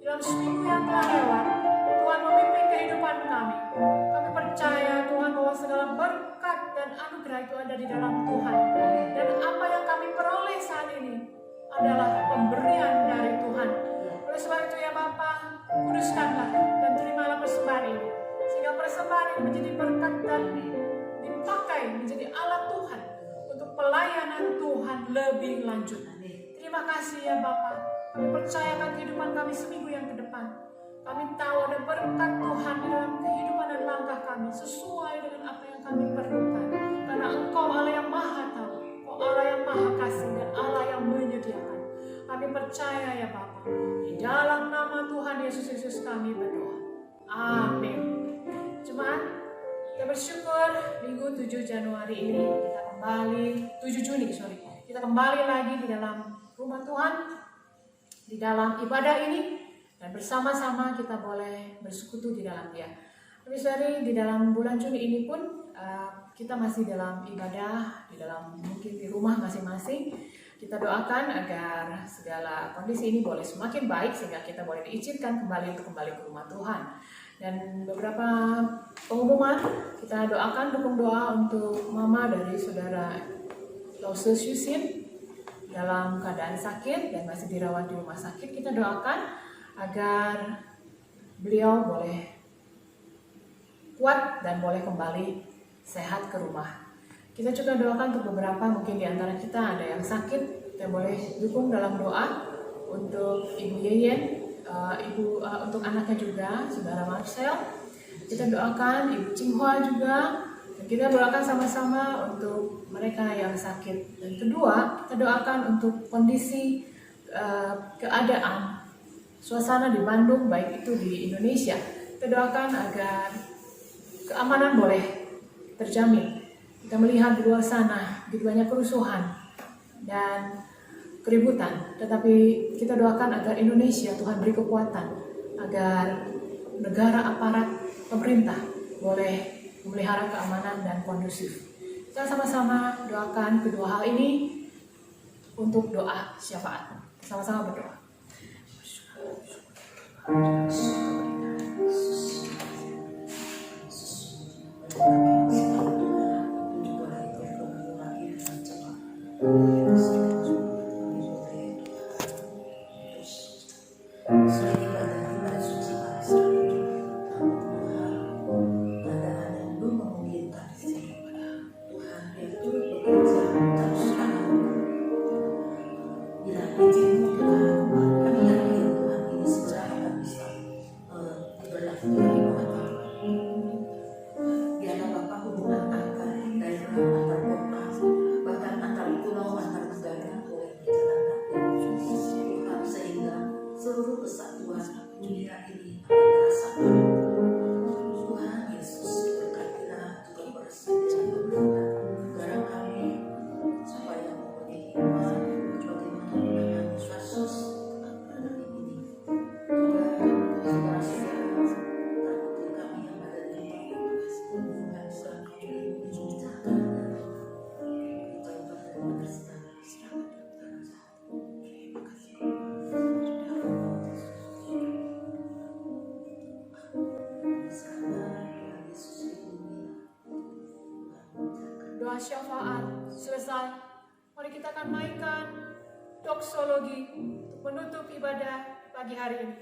S1: dalam seminggu yang telah lewat. Tuhan memimpin kehidupan kami. Kami percaya Tuhan bahwa segala berkat dan anugerah itu ada di dalam Tuhan. Dan apa yang kami peroleh saat ini adalah pemberian dari Tuhan. Oleh sebab itu ya Bapa, kuduskanlah dan terimalah persembahan ini. Sehingga persembahan ini menjadi berkat dan dipakai menjadi alat Tuhan untuk pelayanan Tuhan lebih lanjut. Terima kasih ya Bapa. Kami percayakan kehidupan kami seminggu yang ke depan. Kami tahu ada berkat Tuhan di dalam kehidupan dan langkah kami sesuai dengan apa yang kami perlukan. Karena Engkau Allah yang Maha Tahu, Engkau Allah yang Maha Kasih dan Allah yang menyediakan. Kami percaya ya Bapa. Di dalam nama Tuhan Yesus Kristus kami berdoa. Amin. Jemaat, kita bersyukur minggu 7 Januari ini kita kembali 7 Juni kita kembali lagi di dalam rumah Tuhan, di dalam ibadah ini, dan bersama-sama kita boleh bersekutu di dalam Dia. Tapi di dalam bulan Juni ini pun kita masih dalam ibadah, di dalam mungkin di rumah masing-masing. Kita doakan agar segala kondisi ini boleh semakin baik sehingga kita boleh diizinkan kembali untuk kembali ke rumah Tuhan. Dan beberapa pengumuman, kita doakan dukung doa untuk mama dari saudara Lausus Yusin dalam keadaan sakit dan masih dirawat di rumah sakit. Kita doakan agar beliau boleh kuat dan boleh kembali sehat ke rumah. Kita juga doakan untuk beberapa mungkin di antara kita ada yang sakit, kita boleh dukung dalam doa untuk Ibu Yeyen, untuk anaknya juga, Saudara Marcel. Kita doakan Ibu Cinghua juga, dan kita doakan sama-sama untuk mereka yang sakit. Dan kedua, kita doakan untuk kondisi keadaan suasana di Bandung, baik itu di Indonesia. Kita doakan agar keamanan boleh terjamin. Kita melihat di luar sana begitu banyak kerusuhan dan keributan, tetapi kita doakan agar Indonesia Tuhan beri kekuatan agar negara aparat pemerintah boleh memelihara keamanan dan kondusif. Kita sama-sama doakan kedua hal ini untuk doa syafaat. Sama-sama berdoa. Doa syafaat selesai. Mari kita akan mainkan doksologi untuk menutup ibadah pagi hari ini.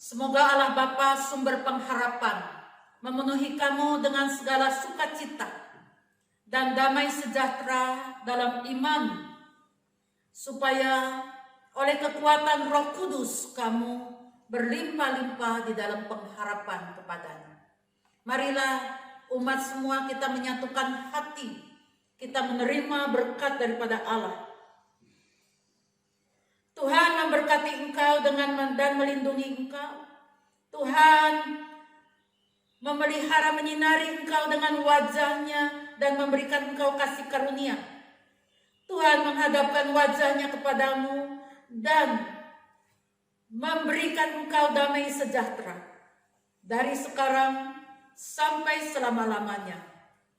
S3: Semoga Allah Bapa sumber pengharapan memenuhi kamu dengan segala sukacita dan damai sejahtera dalam iman, supaya oleh oleh kekuatan Roh Kudus kamu berlimpah-limpah di dalam pengharapan kepadanya. Marilah umat semua kita menyatukan hati, kita menerima berkat daripada Allah. Tuhan memberkati engkau dan melindungi engkau. Tuhan memelihara menyinari engkau dengan wajahnya dan memberikan engkau kasih karunia. Tuhan menghadapkan wajahnya kepadamu dan memberikan engkau damai sejahtera dari sekarang sampai selama-lamanya.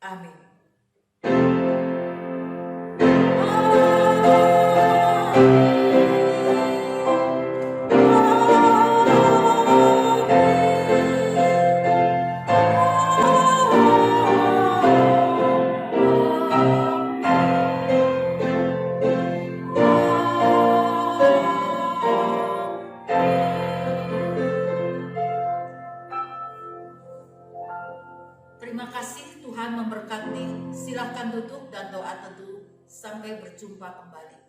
S3: Amin. Terima kasih, Tuhan memberkati. Silakan duduk dan doa teduh sampai berjumpa kembali.